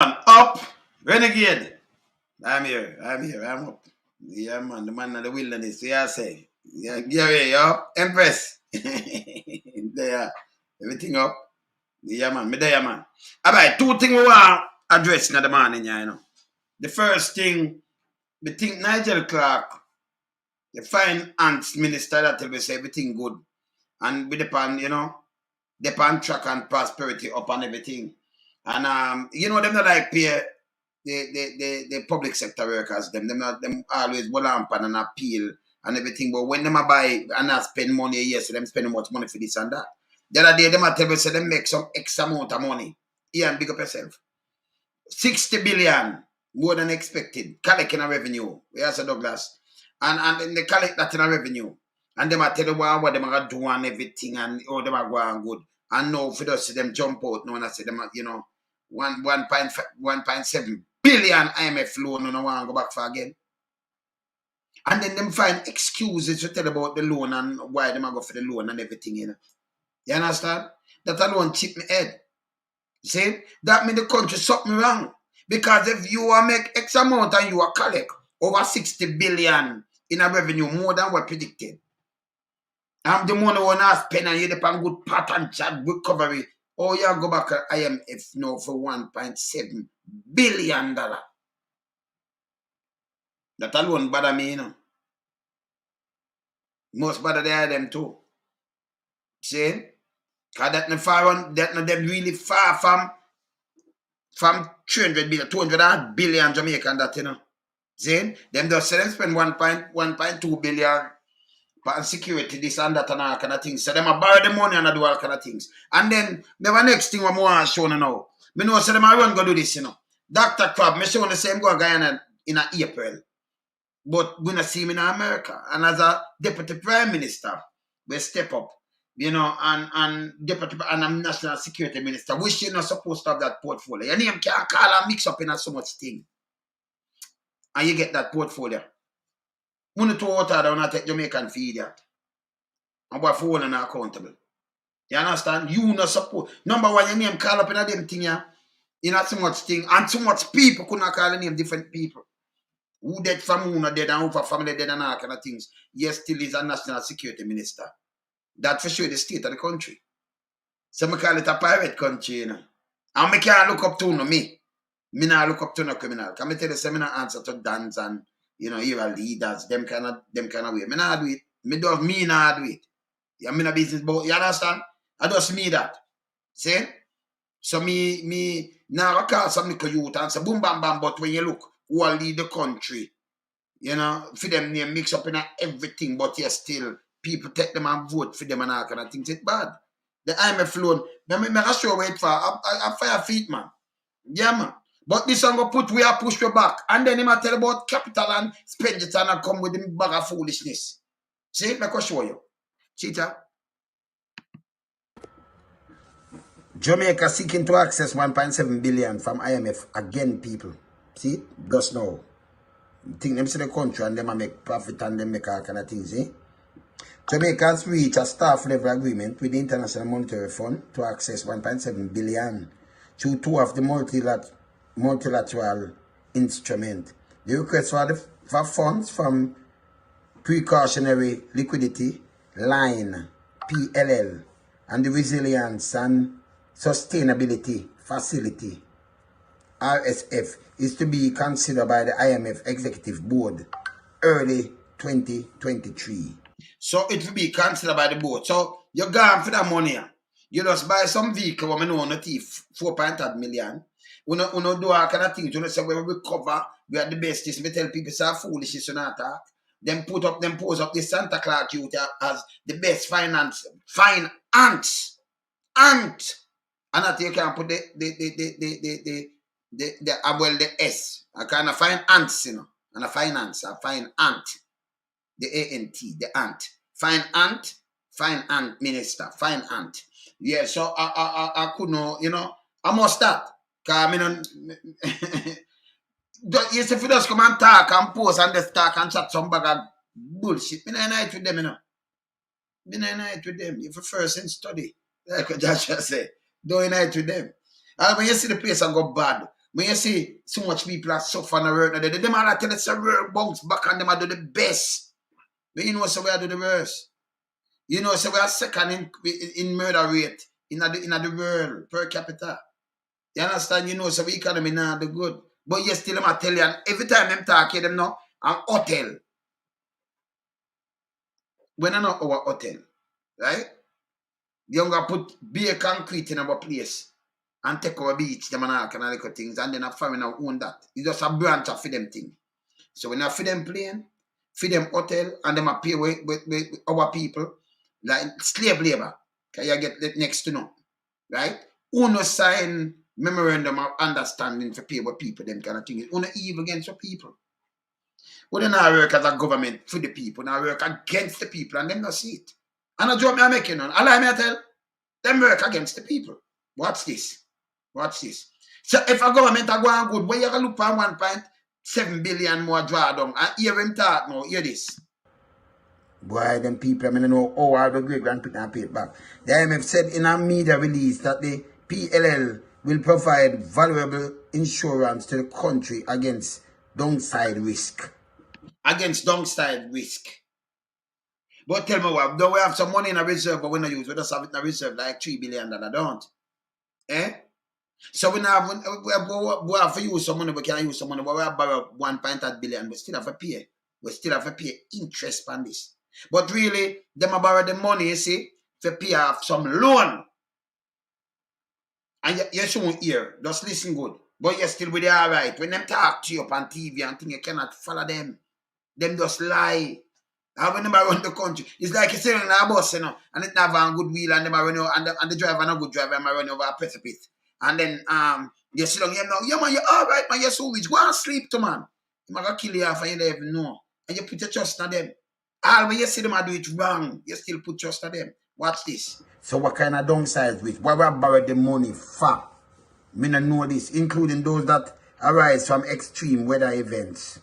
Up, renegade. I'm up. Yeah, man, the man of the wilderness. Yeah, I say. Yeah, Gary, up. Empress. There, everything up. Yeah, man, me there, man. Alright, two things we want address in the morning, you know. The first thing, we think Nigel Clark, the finance minister, that will say everything good. And with the pan, the pan track and prosperity up and everything. And them not like pay the public sector workers, them always lamp and appeal and everything. But when them a buy and not spend money a year, so them spend much money for this and that. The other day, them a tell me say them make some X amount of money. Yeah, and big up yourself. 60 billion more than expected. Collecting a revenue. Yes, Douglas. And then they collect that in a revenue. And them a tell you what them are do and everything and oh them are going good. And now for us see them jump out now and I say them 1.7 billion IMF loan and I want to go back for again. And then them find excuses to tell about the loan and why them go for the loan and everything, You understand? That alone chip me head. See? That means the country something wrong. Because if you are make X amount and you are collect over 60 billion in a revenue more than what predicted. And the money one has spend and you depend good pattern chat recovery. Oh, you go back to IMF now for $1.7 billion. That alone bother me, Most bother they are them too. See? Because that them really far from 300 billion, 200 billion Jamaican that, See? Them just say them spend 1.2 billion on security, this and that and all kind of things. So them a borrow the money and do all kind of things. And then the next thing I'm more showing now. Me know so them a run go do this, Dr. Crab, me showing the same go Guyana in April. But we not see him in America. And as a deputy prime minister, we step up, and deputy and a national security minister, which you're not supposed to have that portfolio. Your name can't call and mix up in so much thing. And you get that portfolio. Money to water down and take Jamaican feed that. And what for and accountable. You understand? You not support. Number one, your name call up in a them thing, You not so much thing. And so much people could not call the name different people. Who dead from who not dead and who for family dead and all kind of things. Yes, still is a national security minister. That for sure the state of the country. So I call it a pirate country, And I can't look up to me. Me not look up to no criminal. Can I tell you, say me not answer to dance and era leaders, them kind of way. Me not do it. Me not do it. Yeah, me not business, but you understand? I just me that. See? So me now I call some little youth and say boom bam bam, but when you look who will lead the country, for them name mix up in everything, but yes, still people take them and vote for them and all kind of things. It's bad. The IMF loan, me show wait for a fire feet, man. Yeah, man. But this one go put we are push you back. And then he might tell about capital and spend it and come with him bag of foolishness. See, I can show you. Cheetah. Jamaica seeking to access 1.7 billion from IMF again, people. See, just now. Think them see the country and them make profit and them make all kind of things, Jamaica has reached a staff level agreement with the International Monetary Fund to access 1.7 billion through two of the multilateral instrument. The request for funds from Precautionary Liquidity Line PLL and the Resilience and Sustainability Facility RSF is to be considered by the IMF Executive Board early 2023. So it will be considered by the board. So you're gone for that money. You just buy some vehicle when you know not 4.8 million. We don't do all kind of things. You know, say we recover, we are the bestest. We tell people say foolishness and attack. Them pose up the Santa Claus youth as the best fine ants. Ant. And that you can put the S. I kind of fine ants, And a finance, a fine ant. The A-N-T, the ant. Fine ant minister, fine ant. Yeah, so I could know, I must start. Because I mean, you see, if you just come and talk and post and just talk and chat some bag of bullshit, me not night with them, Me not night with them. If you first in study, like Joshua say, don't night with them. And when you see the place and go bad, When you see so much people are suffering and work, them all tell us to work bounce back and them are do the best. But you know, so we are do the worst. You know, so we are second in murder rate in the world per capita. You understand? You know, so the economy not do good. But you still, I'm tell you, and every time them talk to them now, an hotel. When I know our hotel, right? You're going to put bare concrete in our place and take our beach, them and all kind of little things, and then a foreign own that. It's just a branch of them thing. So when I feed them plane, feed them hotel, and them a pay with our people, like slave labor. Can you get that next to know? Right? Uno sign memorandum of understanding for pay with people, them kind of thing. Uno evil against the people. We don't work as a government for the people, now work against the people, and them not see it. And a job me making on. Allow me to tell, them work against the people. Watch this. Watch this. So if a government are going good, where you can look for 1.7 billion more drawdown, and hear him talk now, hear this. Boy, them people, I mean, know how all the great grandparents pay it back. The IMF said in a media release that the PLL will provide valuable insurance to the country against downside risk. Against downside risk. But tell me what, don't we have some money in a reserve, but we don't use, we just have it in a reserve like $3 billion, don't? Eh? So we have to use some money, we can use some money, but we have borrow 1.8 billion, we still have to pay. We still have to pay interest on this. But really, them are borrow the money, you see, to pay off some loan. And you shouldn't hear, just listen good. But you're still with it all right. When them talk to you up on TV and think you cannot follow them, them just lie. I will never run the country. It's like you're sitting in a bus, you know, and it have a good wheel and them run over, and the driver not good driver, and run over a precipice. And then you sit down, you know, yeah man, you're alright, man, you're so rich. Go and sleep to man. You might kill you off and you don't even know. And you put your trust in them. All when you see them do it wrong, you still put trust in them. Watch this. So what kind of downside with? Why we borrow the money for? Me not know this, including those that arise from extreme weather events.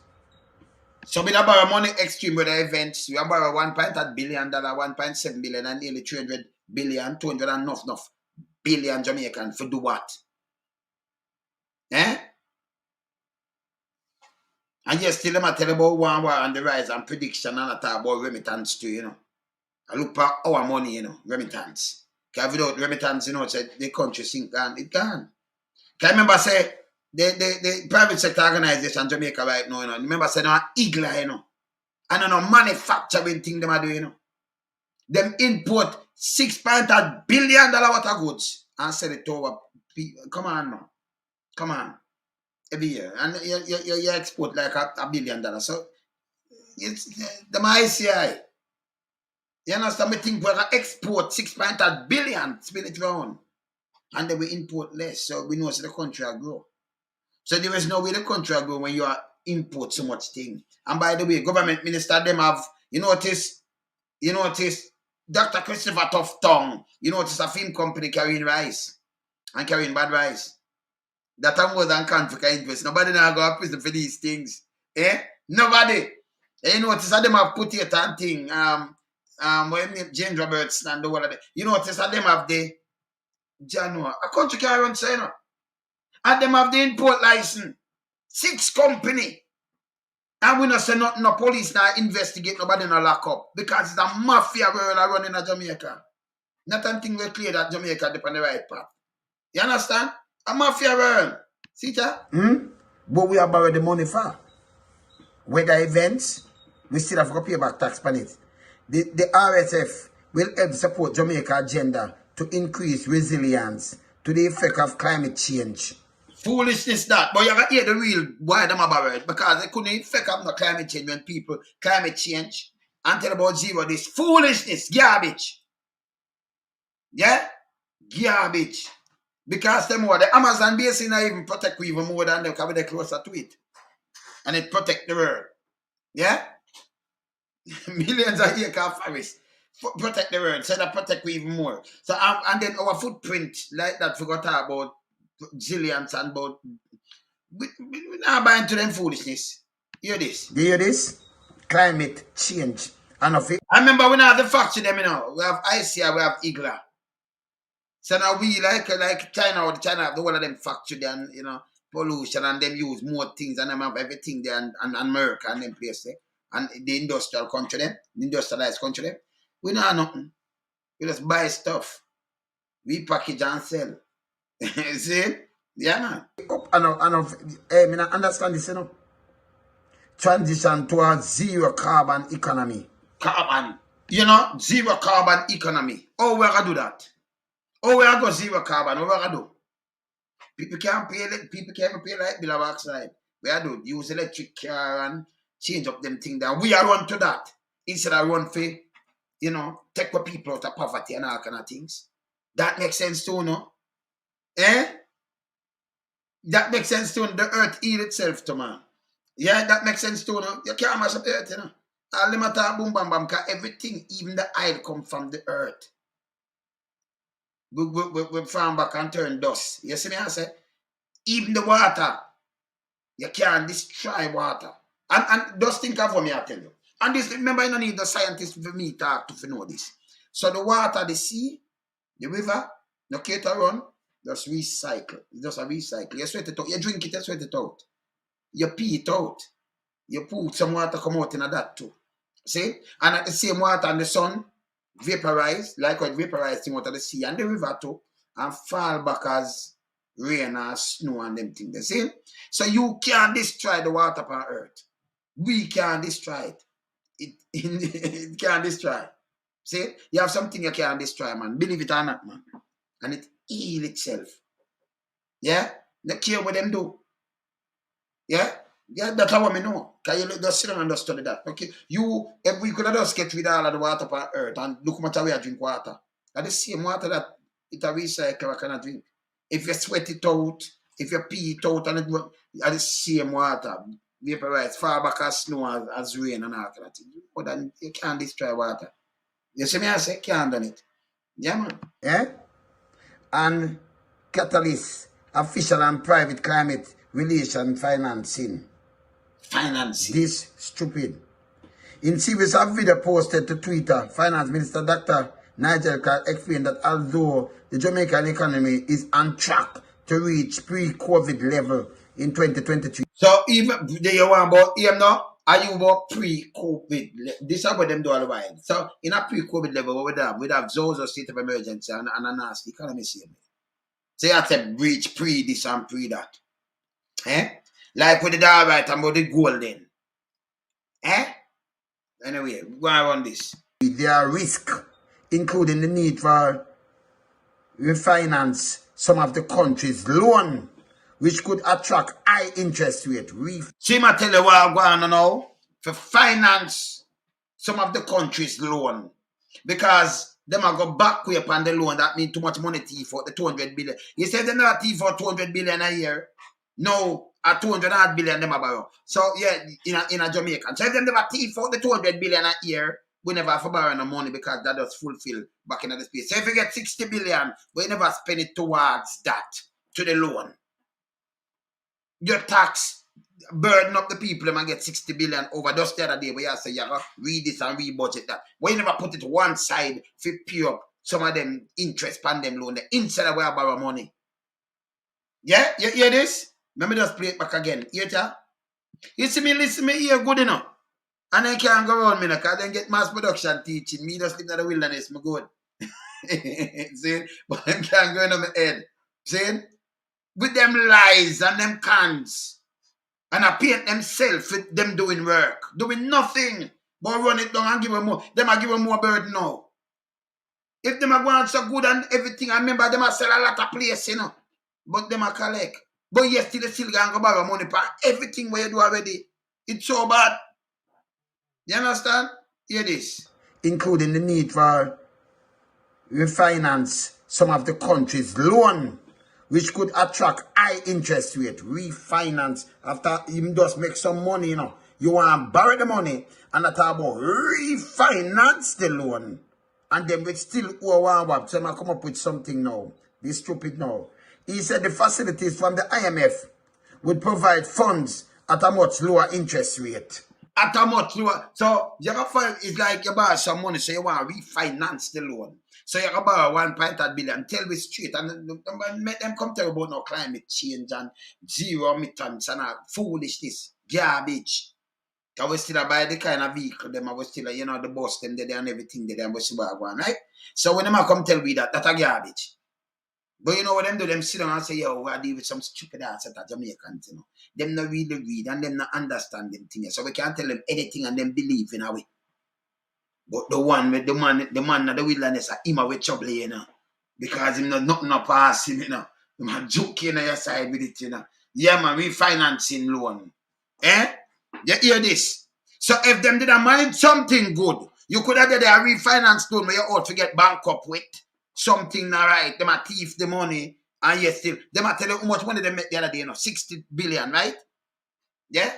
So we don't borrow money extreme weather events. We borrow $1.8 billion, $1.7 billion, and nearly 300 billion, 200 and enough billion Jamaican for do what? Eh? And yes, still them I tell about one war on the rise and prediction and I talk about remittance too, you know. I look for our money, you know, remittance. Because without remittance, you know, say the country sink down, it can. Can I remember say the private sector organization Jamaica right now, you know. Remember say no Igla, you know. And no manufacturing thing them are doing, you know. Them import $6.8 billion worth of goods and sell it over people. Come on now. Come on. Every year. And you export like $1 billion. So it's the ICI. You understand me think we're export $6.8 billion, spin it round. And then we import less. So we know so the country will grow. So there is no way the country will grow when you import so much thing. And by the way, government minister them have, you notice, Dr. Christopher Tough Tongue, you notice a film company carrying rice and carrying bad rice. That are more than country can invest. Nobody now go to prison for these things. Eh? Nobody. You notice that them have potato and thing. When James Roberts and the whole of them. You notice that them have the January. A country can run say no. And them have the import license. 6 company. And we not say nothing, no police now investigate, nobody no lock up. Because it's a mafia world running in Jamaica. Not anything we clear that Jamaica dip on the right path. You understand? A mafia world. See that? But we have borrowed the money for weather events. We still have to pay back tax on it. The RSF will help support Jamaica agenda to increase resilience to the effect of climate change. Foolishness that, but you gotta hear the real why them about it, because they couldn't effect of no climate change when people climate change and tell about zero this foolishness, garbage. Yeah? Garbage. Because them more the Amazon basin are even protect we even more than them because they're closer to it. And it protect the world. Yeah? Millions of acres of forest protect the world, so that protect we even more. So and then our footprint, like that, forgot about resilience and about we not buying to them foolishness. Hear this. Do you hear this? Climate change. And of it. I remember when I have the factory them, you know, we have ICI, we have Igla. So now we like China or China have the one of them factory and you know, pollution and them use more things and them have everything there and America and them place there. And the industrial country them, the industrialized country them. We know nothing. We just buy stuff. We package and sell. See? Yeah, man. I don't understand this, you know. Transition to a zero carbon economy. Carbon. You know, zero carbon economy. Oh, we're gonna do that. Oh, we're gonna go zero carbon. What we're gonna do? People can't pay like bill of oxide. We are do use electric car and change up them things that we are run to that. Instead of run for, you know, take the people out of poverty and all kind of things. That makes sense too, no? Eh? That makes sense too. The earth heal itself to man. Yeah, that makes sense too, no? You can't mash up the earth, you know. All them attack boom bam bam, because everything, even the oil come from the earth. We farm back and turn dust. You see me I say? Even the water, you can't destroy water. And just think of what me I tell you. And this, remember, you don't need the scientists for me talk to know this. So the water, the sea, the river, no care to run, just recycle. It's just a recycle. You sweat it out. You drink it, you sweat it out. You pee it out. You put some water come out in that too. See? And at the same water and the sun vaporize, like what vaporize thing out of the sea and the river too, and fall back as rain and snow and them things. See? So you can't destroy the water on earth. We can't destroy it. It can't destroy. See? You have something you can't destroy, man. Believe it or not, man. And it heal itself. Yeah? Not care what them do. Yeah? Yeah, that's how I know. Can you just sit down and just study that? Okay. You, if we could have just get rid of all of the water on earth and look how much we drink water. That's the same water that it a recycle cannot drink. If you sweat it out, if you pee it out, and it's the same water, vaporize, far back as snow, as rain and all kind of thing. But then you can't destroy water. You see me I say, can't do it. Yeah, man. Yeah? And catalyst, official and private climate relation financing. Financing. This stupid. In series of video posted to Twitter, Finance Minister Dr. Nigel Clark explained that although the Jamaican economy is on track to reach pre-COVID level in 2023. So even they want about him now, are you about pre-COVID? This is what them do all the while. So in a pre-COVID level, what we'd have Zozo state of emergency and a nasty economy same. So you have to reach pre this and pre that. Eh? Like with the all right about the golden. Eh? Anyway, go on this. There are risks, including the need for refinance some of the country's loan, which could attract high interest rate. See, I tell you what I'm going on now. For finance some of the country's loan. Because them are go back way upon the loan. That means too much money for the 200 billion. You say they're not for 200 billion a year. No, at 200 billion them borrow. So yeah, in a Jamaican. So if them never for the 200 billion a year, we never have to borrow no money because that does fulfill back in the space. So if you get 60 billion, we never spend it towards that, to the loan. Your tax burden up the people and get 60 billion over just the other day where you say you have to read this and re-budget that. We never put it to one side to pay up some of them interest on them loan instead of where I borrow money. Yeah? You hear this? Let me just play it back again. Hear it? You see me, listen me here good enough. And I can't go around me because I then get mass production teaching. Me just live in the wilderness, me good. See? But I can't go in my head. See? With them lies and them cans. And I paint themselves with them doing work. Doing nothing. But run it down and give them more. Them I give them more burden now. If them are going so good and everything, I remember them I sell a lot of place, you know. But them I collect. But yes, still going to borrow money for everything where you do already. It's so bad. You understand? Hear this. Including the need for refinance some of the country's loan, which could attract high interest rate. Refinance after you just make some money, you know. You want to borrow the money and that's about refinance the loan. And then we still owe one. So I come up with something now. Be stupid now. He said the facilities from the IMF would provide funds at a much lower interest rate. At a much lower. So, you ever find it's like you borrow some money, so you want to refinance the loan. So you can borrow 1.8 billion, tell me straight, and make them come tell about no climate change and zero emissions and all foolishness, garbage. Because we still buy the kind of vehicle, them we still, the bus, them there and everything there, we still buy one, right? So when them come tell me that a garbage. But you know what them do? Them sit down and say, yo, we are dealing with some stupid ass at Jamaicans, Them not really read and them not understand them things. So we can't tell them anything and them believe in a way. But the one with the man of the wilderness, him with trouble, because him not nothing up past him, The man joking on your side with it, Yeah, man, refinancing loan. You hear this? So if them did manage something good, you could have did a refinance loan where you ought to get bankrupt with something not right. Them a thief the money, and yet still, them a tell you how much money they make the other day, 60 billion, right? Yeah?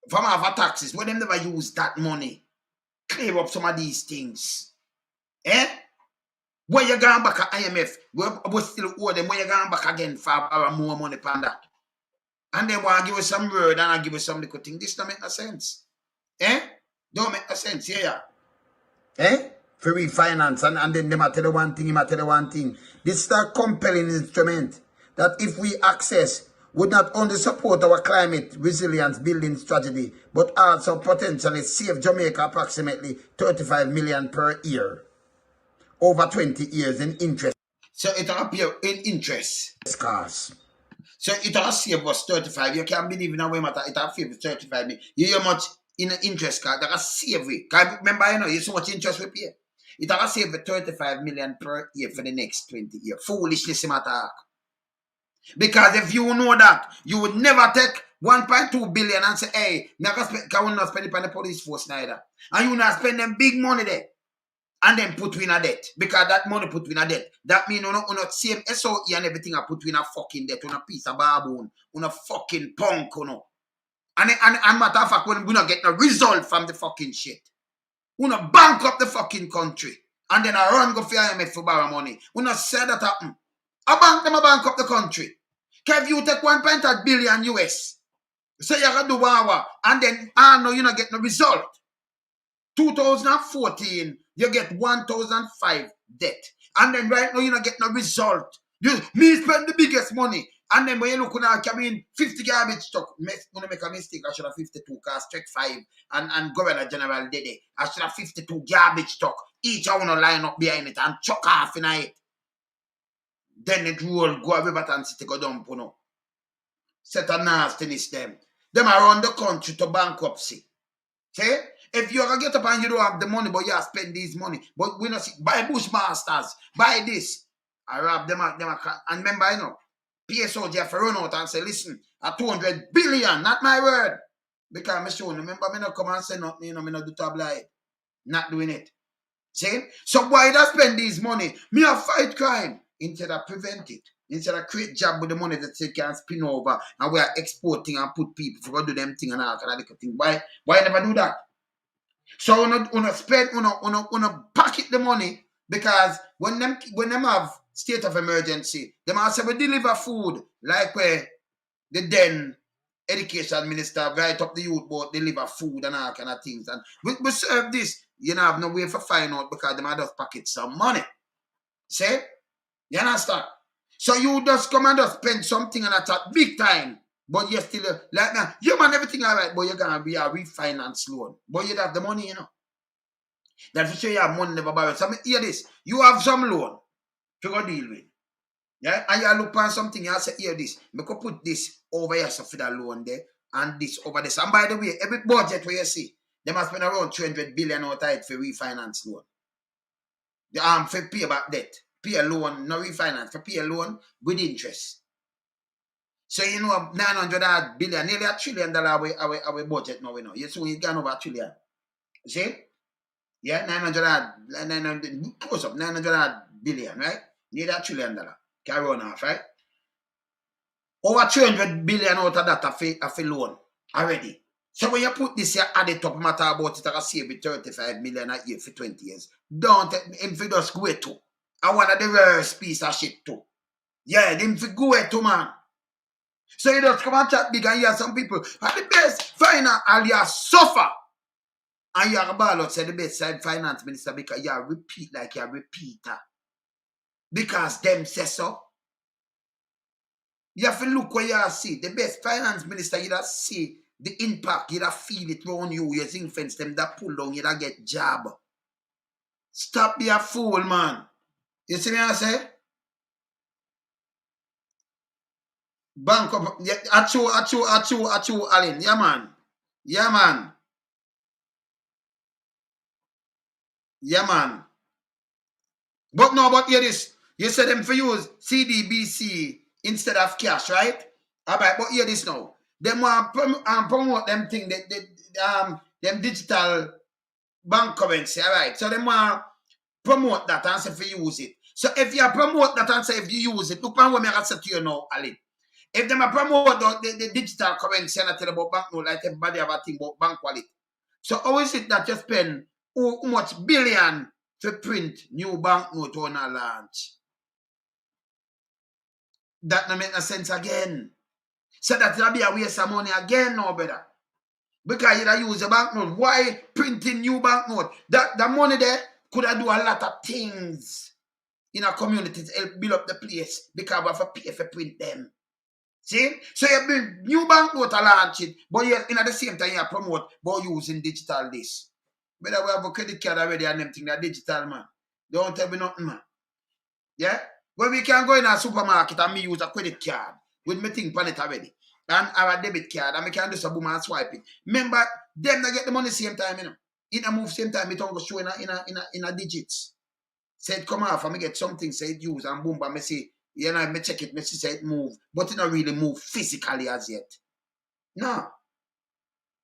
From our taxes, but them never use that money. Clear up some of these things. When you going back at IMF, we still owe them. When you going back again for more money for that. And then want to give us some word and I give us some little thing. This don't make no sense. Don't make no sense, yeah. For refinance, and then they might tell you one thing, This is a compelling instrument that if we access, would not only support our climate resilience building strategy, but also potentially save Jamaica approximately 35 million per year over 20 years in interest. So it will appear in interest. Cost. So it will save us 35. You can't believe in a way matter. It will save 35 million. You hear much in the interest card that will save we. Remember, you so much interest we pay. It will save 35 million per year for the next 20 years. Foolishness matter. Because if you know that, you would never take 1.2 billion and say, hey, because we not spend it on the police force neither. And you not spend them big money there. And then put in a debt. Because that money put in a debt. That means you not same SOE and everything I put in a fucking debt. On a piece of baboon. On a fucking punk, And matter of fact, when we not get no result from the fucking shit. We not bankrupt the fucking country. And then I run go for IMF for borrow money. We not say that happen. A bankrupt the country. If you take 1.8 billion US, say you can do wawa, and then no, you not get no result. 2014, you get 1,005 debt. And then right now you not get no result. Me spend the biggest money. And then when you look now, I mean 50 garbage truck. When I make a mistake, I should have 52 cars, check 5. And Governor General did it. I should have 52 garbage truck. Each I want to line up behind it and chuck half in it. Then it roll, go a river and city go dump, Set a nastiness them. Them around the country to bankruptcy. See? If you ever get up and you don't have the money, but you have spend this money, but we not see, buy Bushmasters, buy this. I rob them, and remember, PSO have to run out and say, listen, at 200 billion, not my word. Because I'm showing, remember, me not come and say nothing, me not do tabloid. Not doing it. See? So why does spend this money? Me a fight crime instead of prevent it. Instead of create job with the money that they can spin over and we are exporting and put people for to do them thing and all kind of thing. Why never do that? So una spend una pocket the money because when them have state of emergency, them also will deliver food like where the then education minister write up the youth board, deliver food and all kind of things. And we serve this, have no way for find out because them just pocket some money. See? You understand? So you just come and just spend something and attack big time. But you're still, like now, you man everything all right, but you're going to be a refinance loan. But you have the money, That's for sure you have money never borrow. So hear this. You have some loan to go deal with. Yeah? And you look on something, you say, hear this. I could put this over here so for that loan there, and this over this. And by the way, every budget where you see, they must spend around 300 billion out of it for refinance loan. For pay back debt. Pay a loan, no refinance, for pay a loan with interest. So 900 billion, nearly $1 trillion our budget now, So you gone over $1 trillion. See? Yeah, 900 close up, 900 billion, right? Nearly $1 trillion. Can run off, right? Over 300 billion out of that a loan already. So when you put this here, add it up, matter about it, I can save it 35 million a year for 20 years. Don't him for just go to. I want the worst piece of shit too. Yeah, him for go to, man. So you just come and chat big and you have some people at the best final and you suffer. And you are about say the best side finance minister because you are repeat like you're a repeater. Because them say so. You have to look where you see. The best finance minister, you have see the impact, you have feel it around you, you influence them, that pull down, you have get job. Stop being a fool, man. You see me I say? Bank up, yeah, achu, Allen. Yeah, man. Yeah, man. Yeah, man. But no, but hear this. You said them for use CDBC instead of cash, right? Alright, but hear this now. Them want promote them thing, them digital bank currency, alright. So them want promote that and say if you use it. So if you promote that and say if you use it, look at what I say to you now, Ali. If them promote the digital currency and I tell about bank note, like everybody have a thing about bank wallet. So how is it that you spend how much billion to print new bank note on a launch? That don't make no sense again. So that will be a waste of money again now, brother. Because you use a banknote. Why printing new banknote? That the money there could have do a lot of things in a community to help build up the place because we have to pay for print them. See? So you build new banknote to launch it, but you in at the same time you promote by using digital this. Brother, we have a credit card already and them thing that digital, man. Don't tell me nothing, man. Yeah? When we can go in a supermarket and me use a credit card with me thing on it already. And our debit card and we can do some boom and swipe it. Remember, them that get the money same time, you know. In a move same time, it don't go show in a digits. Say it come off and me get something, say it use and boom, but me see, you know, me check it, me see say it move. But it not really move physically as yet. No.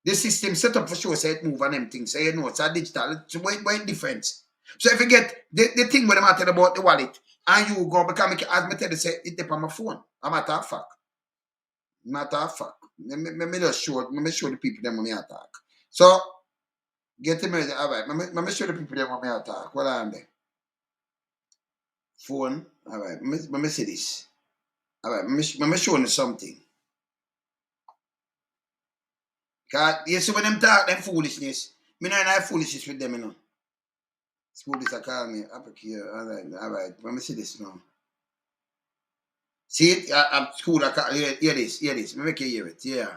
The system set up for sure say it move and them things. Say you know it's a digital. It's way difference. So if you get the thing with them I tell about the wallet and you go become as me tell you say it on my phone. A matter of fact. Matter of fact. Me just show the people them when me attack. So get them all right. Me show the people them when me attack. What are they? Phone. All right. Me see this. All right. Me show you something. Cause you see when them talk them foolishness. Me not have foolishness with them, you know. School this I call me up here. All right. Let me see this now. See it? At school I call hear this. Let me make you hear it. Yeah.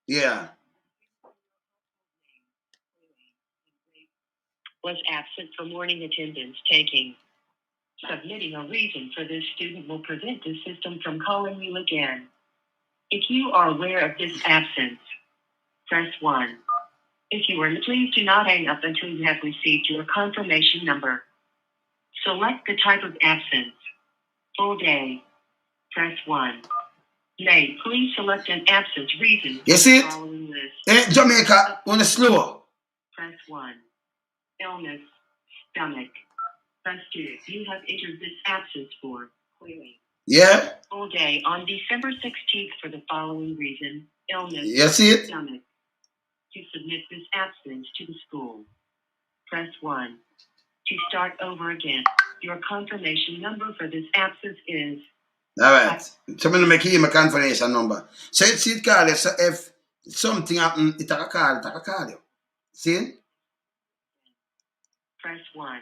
Yeah. Was absent for morning attendance taking. Submitting a reason for this student will prevent the system from calling you again. If you are aware of this absence, press 1. If you are, please do not hang up until you have received your confirmation number. Select the type of absence. Full day. Press 1. May, please select an absence reason You see it? following list. Jamaica on the slow. Press 1. Illness. Stomach. Press 2. You have entered this absence for query. Yeah. Full day on December 16th for the following reason. Illness. You see it? Stomach. To submit this absence to the school. Press 1. To start over again. Your confirmation number for this absence is. All right. So I'm going to make you my confirmation number. So you see it call you. So if something happen, it a call you. See? Press 1.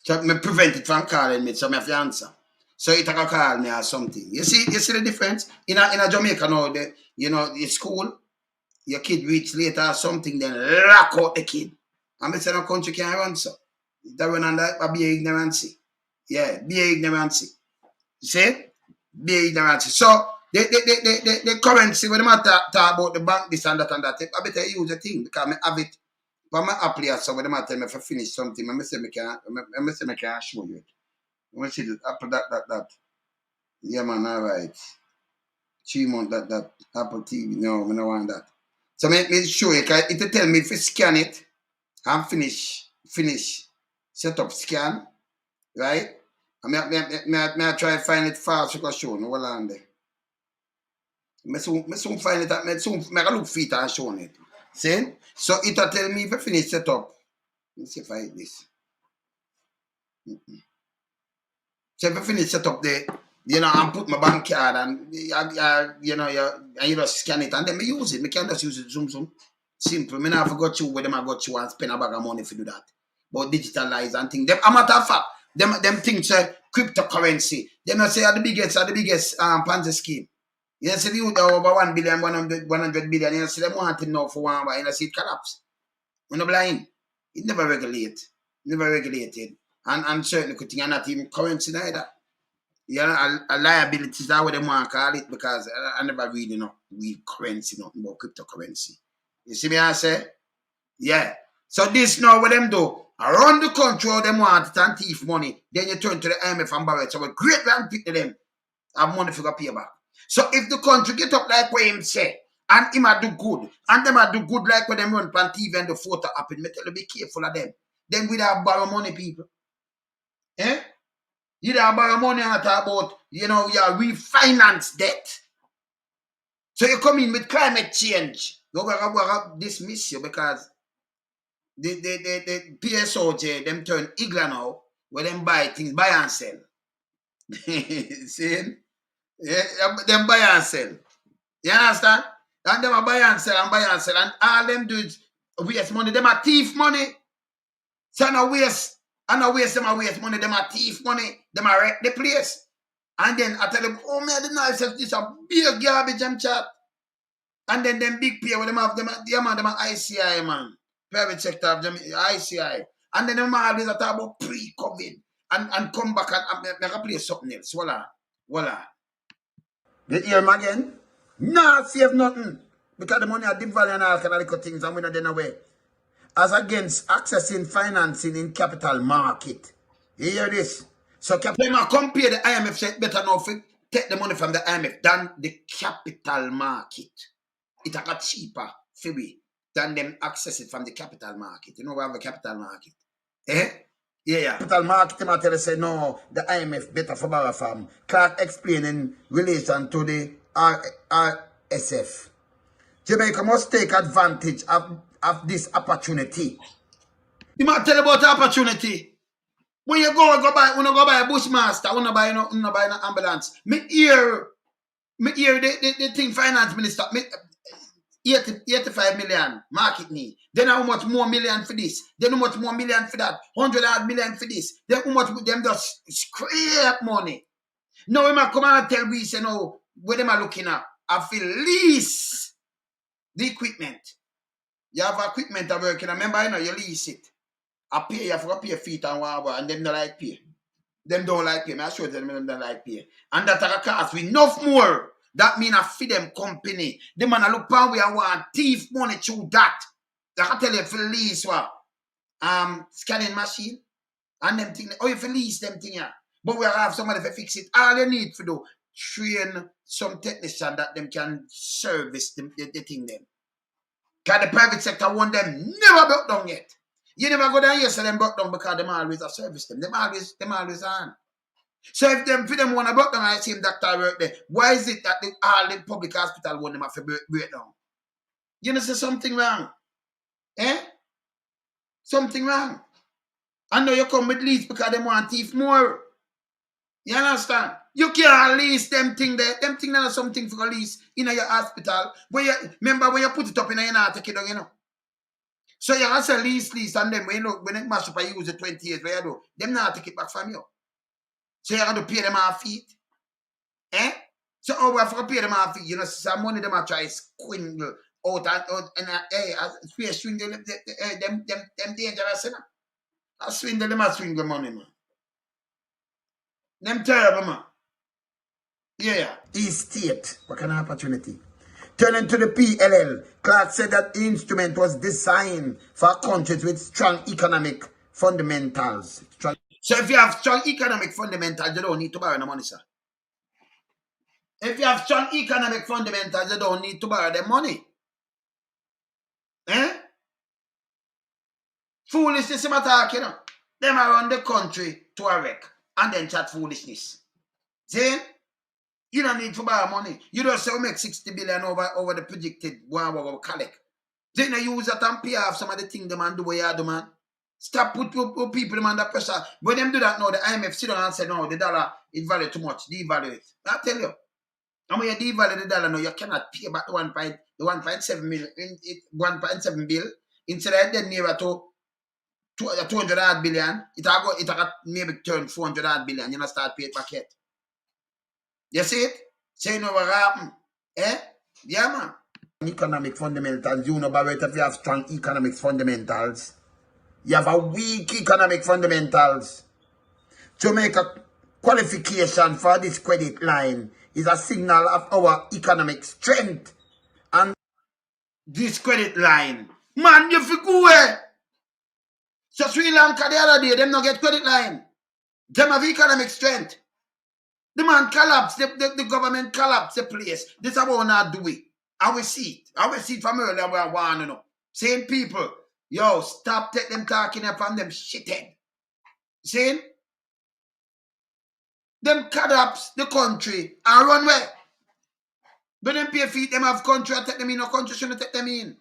So me prevent it from calling me, so I have to answer. So it a call me or something. You see the difference? In a Jamaica now, the school, your kid reach later or something, then lock out the kid. And me say no country can't run so. That run under be ignorancy. Yeah, be ignorancy. You see? Be ignorancy. So the currency when I talk about the bank, this and that, I better use the thing because I have it. But my app here, so when they tell me if I finish something, I say I can show you it. Let me see the Apple that. Yeah man, alright. 3 months that Apple TV. No, I don't want that. So me show you, because it tell me if I scan it and finish, set up scan, right? And I try to find it fast so I can show you. Hold on there. I soon find it, I soon make a look for it and show it. See? So it will tell me if I finish set up. Let's see if I hit this. So if I finish set up the You know, and put my bank card and you know, you just scan it and then me use it. Me can just use it zoom. Simple. Me not forgot you where them I got you and spend a bag of money to do that. But digitalize and things. Them a matter of fact, them things say cryptocurrency. Them not say are the biggest Ponzi scheme. You see the youth over 1 billion, 100 billion, you see them wanting now for one buy, you see it collapse. We're not blind. It never regulated. And certain good things are not even currency neither. Yeah, a liabilities that what they want to call it because I never really know read currency, nothing about cryptocurrency. You see me I say? Yeah. So this now what them do, around the country all them want it and thief money, then you turn to the IMF and borrow it. So a great land pick to them have money for the pay back. So if the country get up like what him say, and him a do good, and them a do good like when them run pan TV and the photo happen, me tell you be careful of them. Then we have borrow money, people. Eh? You don't borrow money and talk about, you know, you refinance debt. So you come in with climate change. We're going to dismiss you because the PSOJ, them turn Igla now, where them buy things, buy and sell. See? Yeah, them buy and sell. You understand? And them buy and sell and buy and sell. And all them do is waste money. Them are thief money. So no waste. And no waste them are waste money. Them are thief money. Them are wreck the place. And then I tell them, oh man, the knife says this a big garbage and chat. And then them big pay where them have them ICI, man. Private sector of them ICI. And then them always talk about pre-COVID. And come back and make a play something else. Voila. You hear him again? Nah, save nothing. Because the money are deep value and all kind of little things and we're not then away. As against accessing financing in capital market. You hear this? So capital compare the IMF say better now for take the money from the IMF than the capital market. It got cheaper for we than them access it from the capital market. You know we have a capital market. Eh? Yeah. Capital market, I tell you say no, the IMF better for borrow from. Clark explain in relation to the RSF. Jamaica must take advantage of this opportunity. You might tell about the opportunity. When you go buy a Bushmaster, when you buy an ambulance. Me hear the thing finance minister, 85 million market need. Then how much more million for this? Then how much more million for that? 100 million for this. Then how much them just scrape money. Now we might come and tell we say no, where them are looking at. I feel lease the equipment. You have equipment that working. Remember, you know, you lease it. I pay you for pay feet and whatever, and them don't like pay. Them don't like pay. I show them don't like pay. And that a cost with enough more. That mean I feed them company. Them man look pound we and want thief money through that. I tell you for lease what scanning machine and them thing. Oh, you for lease them thing yeah. But we have somebody to fix it. All you need to do train some technician that them can service the thing them. Because the private sector want them never broke down yet. You never go down here so them broke down because them always a service them. Them always on. So if them for them want to broke down I see him doctor work there, why is it that all the public hospital want them have to break down? You know say something wrong. Eh? Something wrong. I know you come with lease because they want thief more. You understand? You can't lease them thing there. Them thing there is something for a lease in your hospital. Remember when you put it up in your take it down, you know. So you have to lease, and then when it mash up, I use it 20 years, where you do, them not take it back from you. So you have to pay them off feet. Eh? So we have to pay them off feet. You know, some money them are try to swindle out and space swindle them dangerous, you know. I swindle them, I swindle money, man. Them terrible, man. Yeah. Estate. What kind of opportunity? Turning to the PLL, Clark said that the instrument was designed for countries with strong economic fundamentals. So if you have strong economic fundamentals, you don't need to borrow the money, sir. If you have strong economic fundamentals, you don't need to borrow the money. Eh? Foolishness, I'm talking, you know. Them around the country to a wreck and then chat foolishness. See? You don't need to borrow money. You don't say we make 60 billion over the predicted one we collect. Then you use that and pay off some of the things the man do what you do, man. Stop put people under pressure. When them do that now, the IMF sit down and say, no, the dollar, it value too much. Devalue it. I tell you. And when you devalue the dollar now, you cannot pay back the 1.7 million, 1.7 bill. Instead of then nearer to 200 odd billion, it got maybe turn 400 odd billion. You not start pay it back yet. You see it? Say no what happen. Eh? Yeah, man. Economic fundamentals. You know, but if you have strong economic fundamentals, you have a weak economic fundamentals. Jamaica qualification for this credit line is a signal of our economic strength. And this credit line, man, you feel good. So Sri Lanka the other day, them not get credit line. Them have economic strength. The man collapse, the government collapse the place. This is what we not do it. I will see it. I will see it from earlier where I want to know. Same people, yo, stop take them talking upon them shithead. See? Them collapse the country and run away. But them pay feet, them have country, I take them in, no country shouldn't take them in.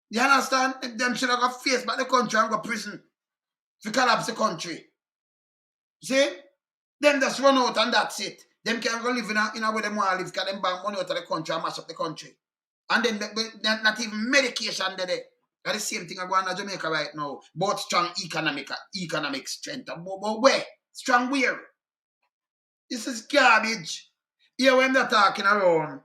You understand? Them should have got face back the country and go prison. If you collapse the country. See? Them just run out and that's it. Them can go live in a way them want to live because them bank money out of the country and mash up the country. And then not even medication there. That's the same thing going on in Jamaica right now. Both strong economic strength. But where? Strong where? This is garbage. Here when they're talking around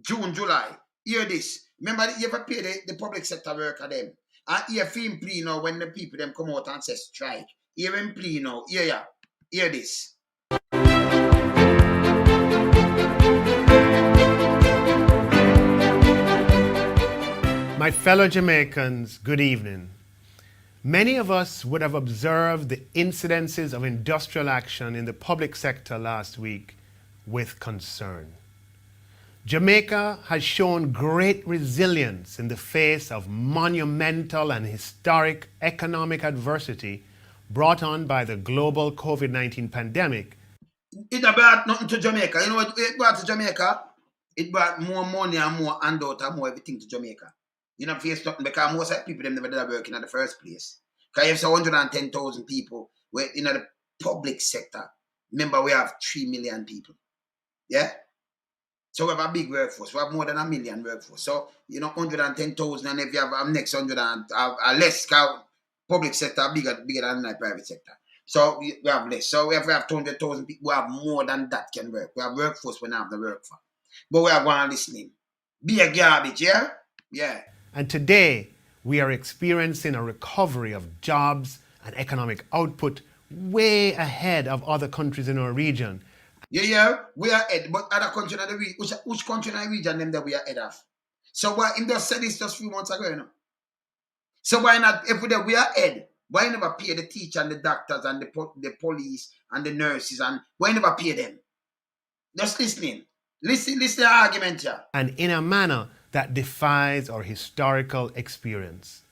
June, July. Hear this. Remember, you ever pay the public sector worker them. And hear him plea now when the people them come out and say strike. Hear him plea now. Hear this. My fellow Jamaicans, good evening. Many of us would have observed the incidences of industrial action in the public sector last week with concern. Jamaica has shown great resilience in the face of monumental and historic economic adversity brought on by the global COVID-19 pandemic. It brought nothing to Jamaica. You know what it brought to Jamaica? It brought more money and more handout and more everything to Jamaica. You know, face nothing because most of the people them never did work in the first place. Because you have 110,000 people in the public sector. Remember, we have 3 million people. Yeah? So we have a big workforce. We have more than 1 million workforce. So, 110,000, and if you have next 100 and less, public sector bigger than the private sector. So we have less. So if we have 200,000 people, we have more than that can work. We have workforce we don't have the work for. But we are going listening. Be a garbage, yeah? Yeah. And today, we are experiencing a recovery of jobs and economic output way ahead of other countries in our region. Yeah, we are ahead. But other countries in the region, which country in the region them that we are ahead of? So why him just said this just a few months ago, So why not, if we are ahead, why never pay the teacher and the doctors and the police and the nurses, and why never pay them? Just listening. Listen to the argument here. And in a manner that defies our historical experience.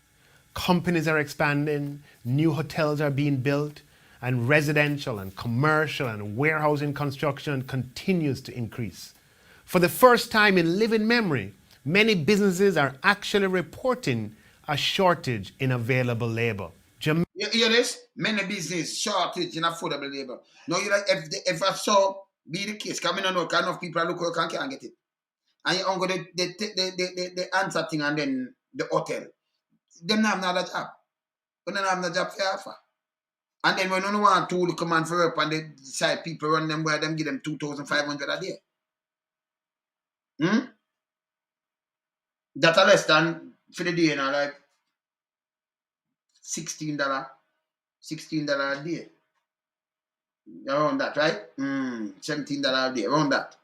Companies are expanding, new hotels are being built, and residential and commercial and warehousing construction continues to increase. For the first time in living memory, many businesses are actually reporting a shortage in available labor. You hear this? Many business shortage in affordable labor. No, you like if I saw be the case, because I don't know kind of people look can't get it. And you go the answer thing and then the hotel. Them not have another job. But they don't have no job for offer. And then when you want to come and for up and the side people run them where them give them 2,500 a day. That's less than for the day, like $16 a day. Around that, right? $17 a day, around that.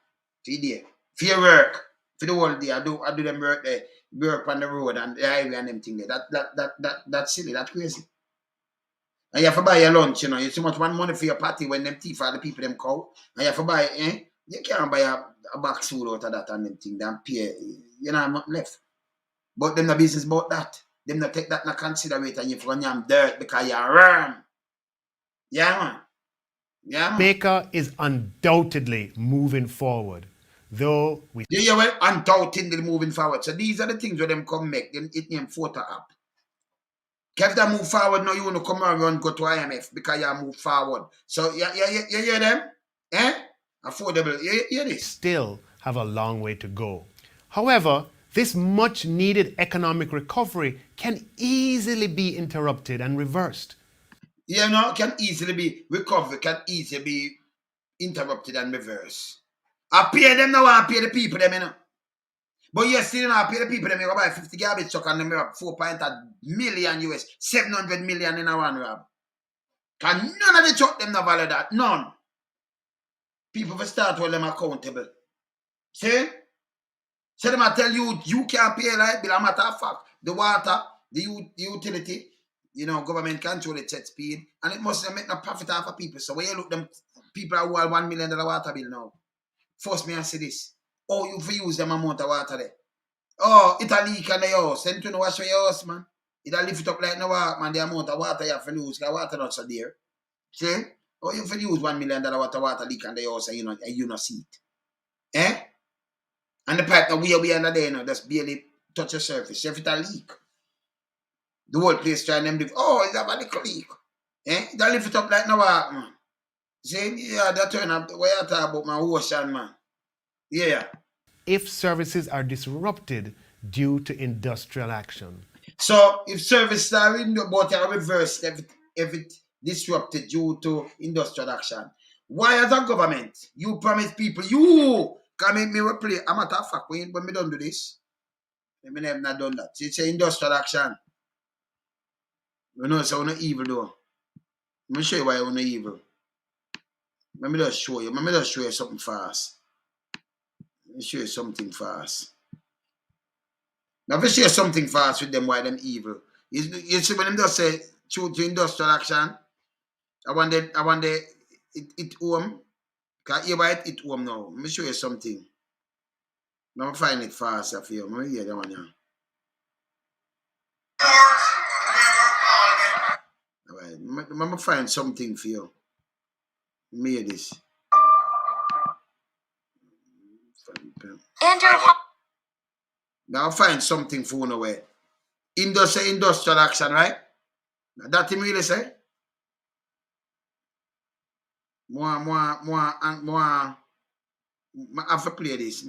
For the day. For your work. For the whole day. I do them work there. Work on the road and the highway and them thing there. That's silly, that's crazy. And you have to buy your lunch, you see much money for your party when them thief are the people them call. And you have to buy, you can't buy a box food out of that and them thing, then pay, nothing left. But them the business about that. Them not take that into consideration and you for yam dirt because you're wrong. Yeah, man. Jamaica is undoubtedly moving forward, though we... Yeah, well, undoubtedly moving forward. So these are the things where them come make. Them it name photo app. If they move forward now, you want to come around and go to IMF because you move forward. So you hear them? Affordable. You hear this? Still have a long way to go. However, this much needed economic recovery can easily be interrupted and reversed. Can easily be recovered, can easily be interrupted and reversed. I pay them now, I pay the people them, But you still not pay the people them, you go buy 50 garbage truck and them have 4.8 million US, 700 million in a one rob. Can none of the truck them not value that? None. People will start hold them accountable. See? So them I tell you, you can't pay light bill. A matter of fact, the water, the utility, government control it set speed, and it must make no profit off of people. So when you look them people who have $1 million water bill now, force me and say this. Oh, you for use them amount of water there. Oh, it a leak in the house. Send to no wash your house, man. It a lift it up like no water, man. The amount of water you have to lose, because water not so there. See? Oh, you for use $1 million water leak in the house and you not see it. Eh? And the pipe now we under there, just barely touch the surface. If it a leak, the whole place trying them live. Oh, it's a little leak. Eh? They lift it up like no water, man. See, yeah, that turn up. What you talk about my ocean, man? Yeah. If services are disrupted due to industrial action. So, if services are reversed, if it disrupted due to industrial action, why as a government, you promise people, you can make me play? I'm a tough fuck when we don't do this. We have not done that. It's an industrial action. You know, it's not evil though. Let me show you why you're not evil. Let me just show you something fast. Let me show you something fast. Now, if you share something fast with them, why them evil? You see when them just say to industrial action, I want it home. Because you buy it home now. Let me show you something. Now I find it fast for you. Let me hear that one now. Alright, I'm going to find something for you. Let me hear this. Now I'll find something for you away. Industrial action, right? That him really say? More. I have to play this.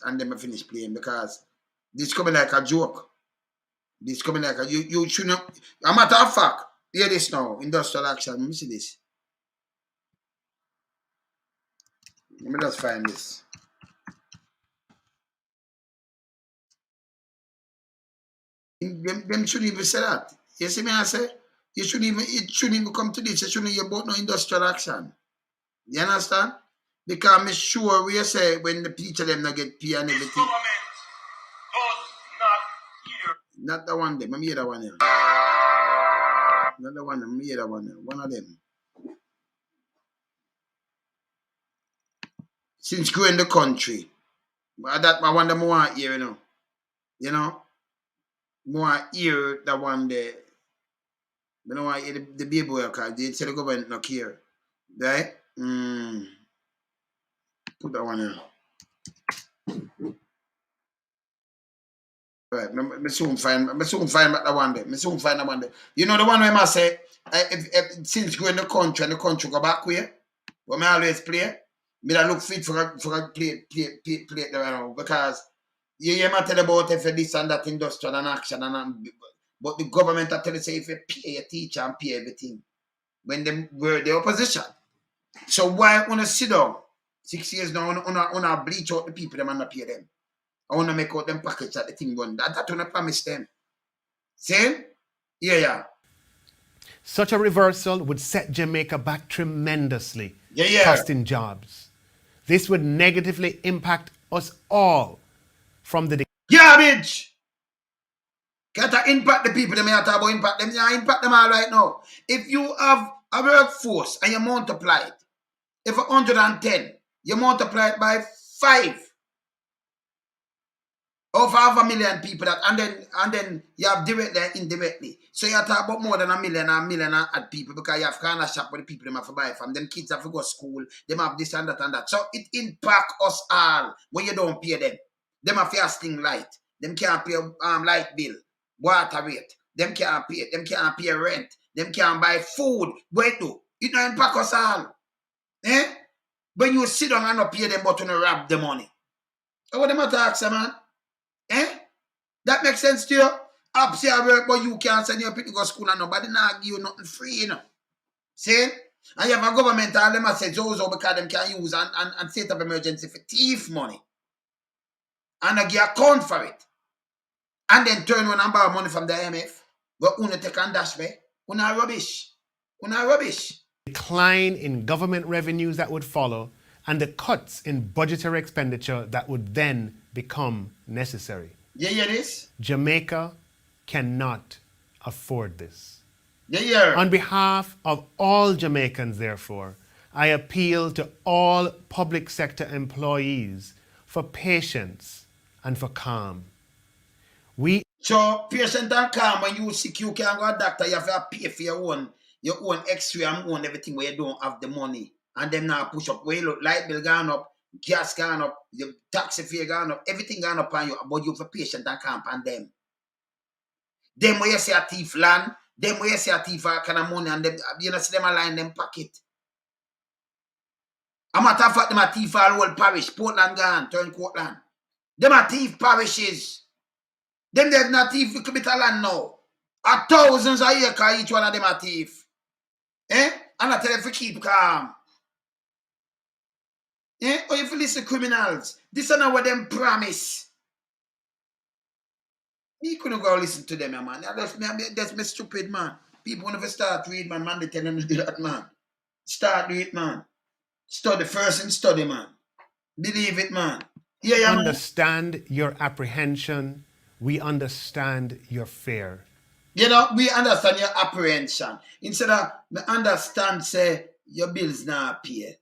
And then I finish playing because this coming like a joke. This coming like a you shouldn't. A matter of fact, hear this now. Industrial action. Let me see this. Let me just find this. Them shouldn't even say that. You see me I say? It shouldn't even come to this. You shouldn't hear about no industrial action. You understand? Because I'm sure we say when the teacher them not get pay and everything. Not the one them. Let me hear that one here. Not the one. Let me hear that one here. One of them. Since growing the country, that I wonder more here, you know, more here that one there. You know why the baby boy because they tell the government not care, right? Put that one here. Right, me soon find that one there. You know the one where I say, if since growing the country and the country go back where I always play, me that look fit for play there because you hear me tell about if this and that industrial and action but the government tell you say if you pay a teacher and pay everything when them were the opposition. So why wanna sit down 6 years now on bleach out the people them and not pay them? I want to make out them package that the thing going. That want to promise them. See? Yeah. Such a reversal would set Jamaica back tremendously, costing jobs. This would negatively impact us all from the garbage. Can't impact the people. They may talk about impact them. Yeah, impact them all right now. If you have a workforce and you multiply it, if 110, you multiply it by 5. Over 500,000 people that and then you have directly and indirectly. So you talk about more than a million and people because you have kind of shop where the people them have to buy from. Them kids have to go to school, them have this and that and that. So it impact us all when you don't pay them. Them have fasting light. Them can't pay light bill, water rate, Them can't pay rent. Them can't buy food. Wait do. It don't impact us all. Eh? When you sit down and not pay them but you rob the money. What them attack, man? Eh? That makes sense to you? Up here work, but you can't send your people to go school and nobody not give you nothing free, you know. See? And you have a government all them say those because them can use and state of emergency for thief money. And I give account for it. And then turn around and borrow money from the IMF. But una take and dash me. Una rubbish. Una rubbish. Decline in government revenues that would follow, and the cuts in budgetary expenditure that would then become necessary. You hear this? Jamaica cannot afford this. You hear? On behalf of all Jamaicans, therefore, I appeal to all public sector employees for patience and for calm. So patient and calm. When you sick, you can't go to a doctor. You have to pay for your own X-ray and own everything where you don't have the money. And them now push up. Where you look, light bill gone up, gas gone up, your taxi fare gone up, everything gone up on you. But you for patient and calm on them. Them where you say a thief land, them where you say a thief kind of money, and them, you know, see them align them pocket. A matter of fact, them a thief all whole parish. Portland gone, turn Courtland. Them a thief parishes. Them they've not thief a bit of land now. A thousands a acre each one of them a thief. Eh? And I tell you to keep calm. Eh? Or if you listen to criminals, this is not what them promise. Me couldn't go listen to them, man. That's me stupid, man. People never start read, man. They tell them to do that, man. Start do it, man. Study first and study, man. Believe it, man. Yeah, Understand your apprehension. We understand your fear. You know, we understand your apprehension. Instead of we understand, say, your bills not pay.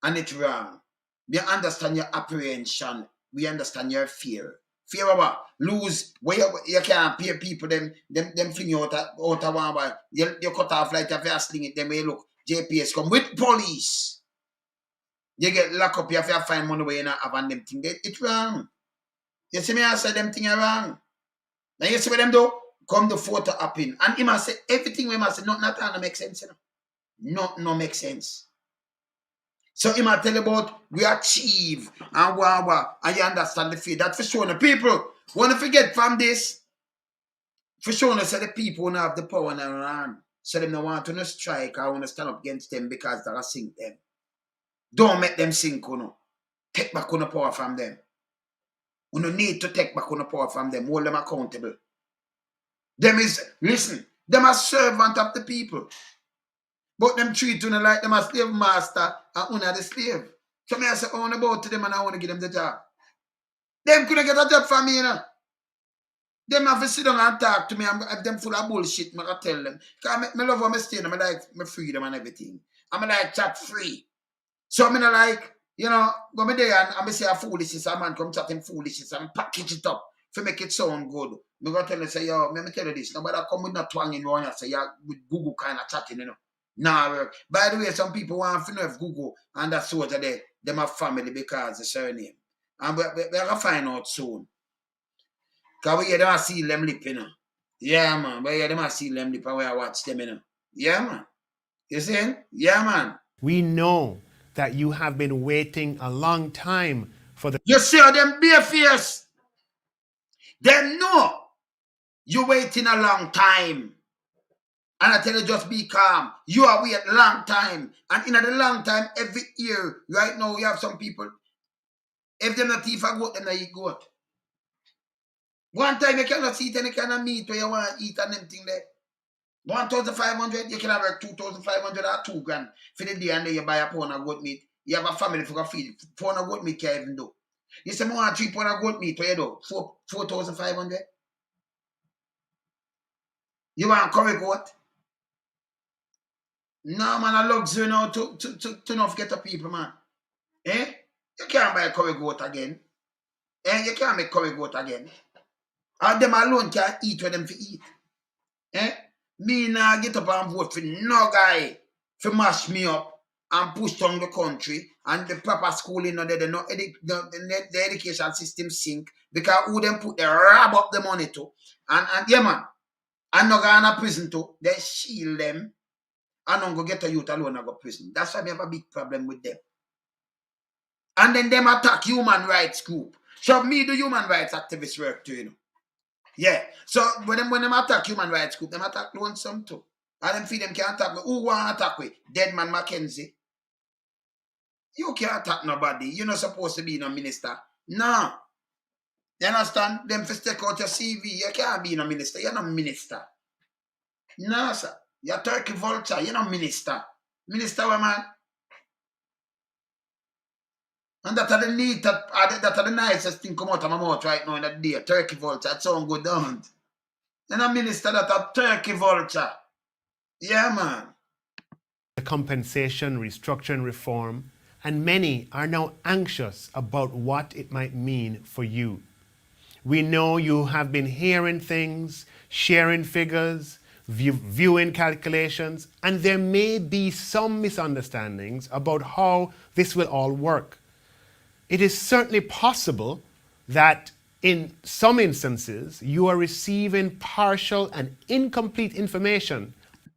And it's wrong. We understand your apprehension. We understand your fear. Fear of what? Lose where you can't pay people, them fling you out of one by. You cut off like if you sling it, then you look, JPS come with police. You get locked up, you have to find money where you not have on them thing. It's wrong. You see me, I say them thing are wrong. Now you see what them do? Come the photo up in. And he must say everything we must say, not all make sense, you know. No make sense. So he must tell you about we achieve and and you understand the fear. That for sure the people want to forget from this. For sure, say the people who have the power and around. So them don't want to strike or want to stand up against them because they're sink them. Don't make them sink, you know. Take back on the power from them. You don't need to take back on the power from them. Hold them accountable. Listen, them are servant of the people. But them treat you like them a slave master and owner the slave. So me I say, I want to go to them and I want to give them the job. Them couldn't get a job for me, you know. Them have to sit down and talk to me and if them full of bullshit, I tell them. Because I love how I stay and I like my freedom and everything. I like chat free. So I mean, like, you know, go me there and I say a foolishness, a man come chatting foolishness and package it up to make it sound good. I'm going to tell you, say, yo, let me tell you this. Nobody come with no twang in one, say, yeah, with Google kind of chatting, you know. Nah, work. By the way, some people want to know if Google and that sort of they them have family because the surname. And we're going to find out soon. Because we hear them see them lip, you know. Yeah, man. We hear them see them lip and we watch them, you know. Yeah, man. You see? Yeah, man. We know that you have been waiting a long time for the... You see how them bare face? They know you're waiting a long time. And I tell you, just be calm. You are waiting a long time. And in a long time, every year, right now, we have some people, if they're not eat a goat, then they eat goat. One time, you cannot eat any kind of meat where you want to eat and them thing there. 1,500, you can have like 2,500 or 2 grand for the day and then you buy a pound of goat meat. You have a family for a feed. Pound of goat meat can't even do. You say, more than 3 pound of goat meat, what you do? 4,500? You want curry goat? No, man, a luxury now to not get the people, man. Eh? You can't buy a curry goat again. Eh? You can't make curry goat again. And them alone can't eat what them for eat. Eh? Me now get up and vote for no guy to mash me up and push down the country and the proper schooling, the education system sink because who them put the rob up the money to. And yeah, man. And no go to prison too. They shield them. And don't go get a youth alone and go prison. That's why we have a big problem with them. And then them attack human rights group. So me do human rights activist work too, you know. Yeah. So when them attack human rights group, them attack lonesome too. And them feel them can't attack me. Who want to attack me? Dead man Mackenzie. You can't attack nobody. You're not supposed to be no minister. No. You understand? Them for take out your CV. You can't be no minister. You're not minister. No, sir. You're turkey vulture. You're not minister. Minister, what man? And that are the neat, that are the nicest thing come out of my mouth right now in that day. Turkey vulture. That sound good, don't it? You're not minister, that a turkey vulture. Yeah, man. The compensation, restructuring, reform, and many are now anxious about what it might mean for you. We know you have been hearing things, sharing figures, viewing calculations, and there may be some misunderstandings about how this will all work. It is certainly possible that in some instances you are receiving partial and incomplete information.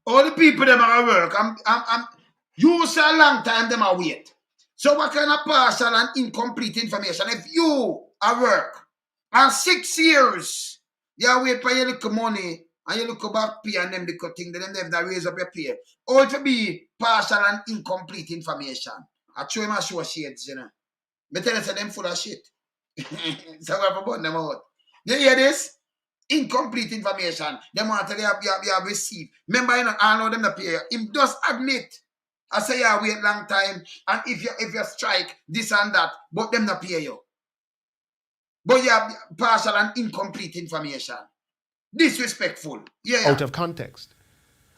All the people them are at work, you say a long time them are wait. So what kind of partial and incomplete information? If you are work and 6 years, you wait for your little money and you look back pay and them the thing, then they have to raise up your pay. Or to be partial and incomplete information. I show him a show shades, you know. But tell us them full of shit. So we have to burn them out. You hear this? Incomplete information. Them want to have received. Remember, you know, I know them to pay. Him just admit. I say you wait long time, and if you strike this and that, but them not pay you. But you have partial and incomplete information. Disrespectful. Yeah. Out of context.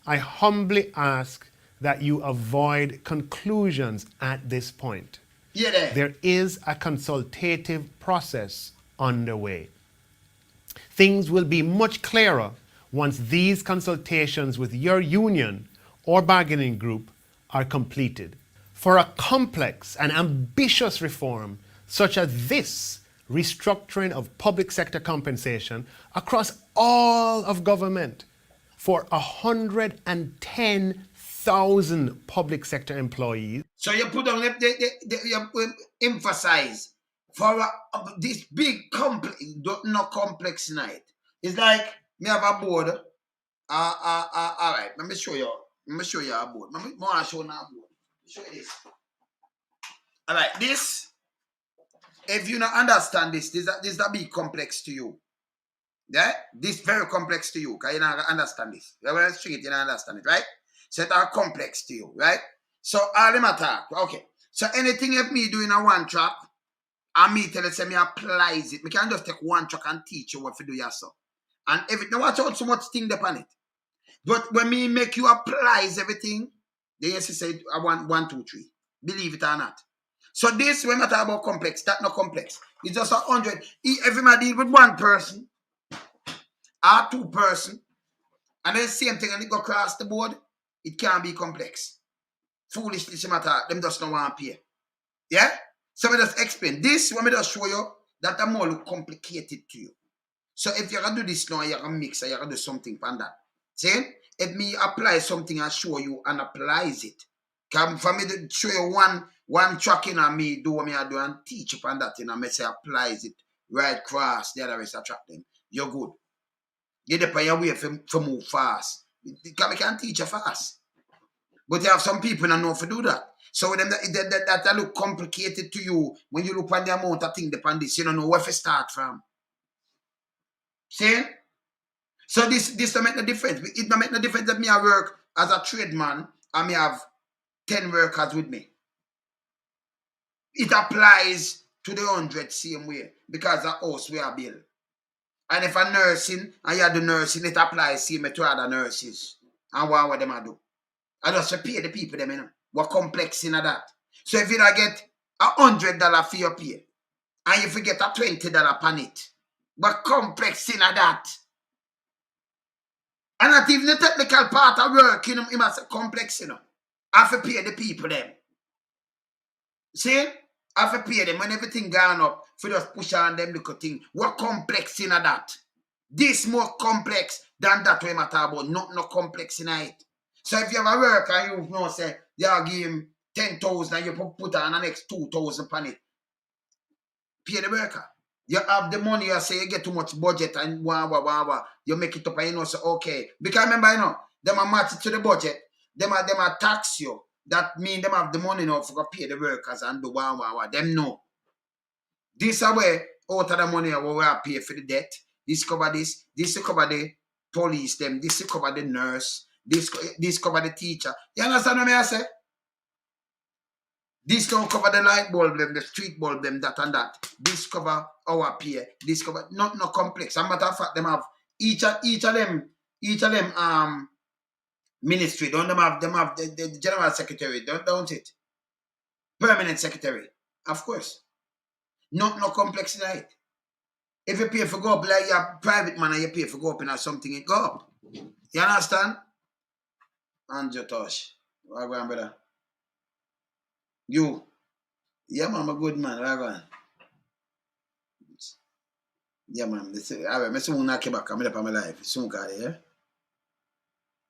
I humbly ask that you avoid conclusions at this point. Yeah, there. There is a consultative process underway. Things will be much clearer once these consultations with your union or bargaining group are completed. For a complex and ambitious reform such as this restructuring of public sector compensation across all of government for 110,000 public sector employees. So you put on you emphasize for this big complex, not complex night. It's like me have a board. All right, let me show you. Let me show you a board. Let me show you a board. Show you this. All right, this. If you don't understand this is a big complex to you. Yeah, this very complex to you. Cause you don't understand this. You're very straight. You don't understand it, right? So it's complex to you, right? So all them attack. Okay. So anything if me doing a one track, and me tell it say me applies it. Me can just take one track and teach you what to do yourself. And everything. Watch out so much thing upon it. But when me make you applies everything, they used to say I want 1, 2, 3. Believe it or not. So this when I talk about complex, that's not complex. It's just 100. Everybody deal with one person or 2 person, and then the same thing and it go across the board, it can't be complex. Foolishness matter, them just don't want to pay. Yeah? So I just explain. This, when I just show you, that the more look complicated to you. So if you're going to do this now, you're going to mix, you're going to do something from that. See? If me apply something and show you and applies it, come for me to show you one tracking on me, do what me I do and teach upon that thing and me say applies it right across, the other rest attract them. You're good. You're depend your way for move fast. Because we can teach you fast. But you have some people that know how to do that. So when that look complicated to you, when you look on the amount of things upon this, you don't know where to start from. See? So this don't make no difference. It don't make no difference that me I work as a tradesman and me have 10 workers with me. It applies to the 100 same way because the house we are built. And if a nursing and you do nursing, it applies same to other nurses. And what them I do? I just pay the people them, you know. What complex in that. So if you don't get $100 for your pay, and you forget a $20 upon it, what complex in that. And not even the technical part of work, you know, it must be complex, you know. I have to pay the people them. See? I have to pay them when everything gone up for just push on them little thing. What complex in that? This more complex than that we matter about. Not no complex in it. So if you have a worker and you know say you give him 10,000 and you put on the next 2,000 on it, pay the worker. You have the money, you say you get too much budget and you make it up and you know say okay. Because remember, you know, them are match it to the budget, them are tax you. That mean them have the money now for pay the workers and do them know. This away out of the money we have pay for the debt. This cover this cover the police them, this cover the nurse, this cover the teacher. You understand what I say? This don't cover the light bulb them, the street bulb them, that and that. This cover our pay. This cover not no complex. As a matter of fact, them have each of them ministry. Don't them have the general secretary, don't it? Permanent secretary, of course. Not no complex in it. If you pay for go up like you're private man and you pay for go up in or something, it go up. You understand? Andrew Tosh. What going, brother? You. Yeah, man, I'm a good man. What going? Yeah, man. I soon knock you back. I'm up on my life. Soon got it, yeah?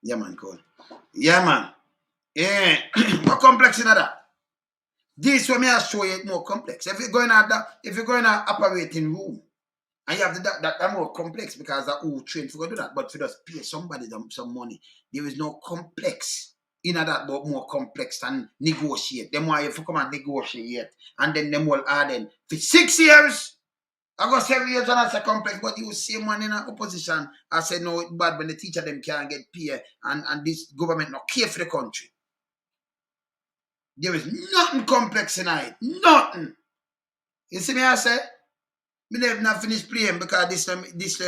Yeah, man, cool. Yeah, man. Yeah. What complex in that? This way, I show you it more complex. If you're going to operating room, and you have that more complex because that who trained for do that, but for just pay somebody some money. There is no complex in that, but more complex than negotiate. Them why you come and negotiate, and then them will add in for 6 years. I got 7 years and that's a complex, but you see man in an opposition. I said no, it's bad when the teacher them can't get pay and this government not care for the country. There is nothing complex in it. Nothing. You see me I say? Me never not finished playing because this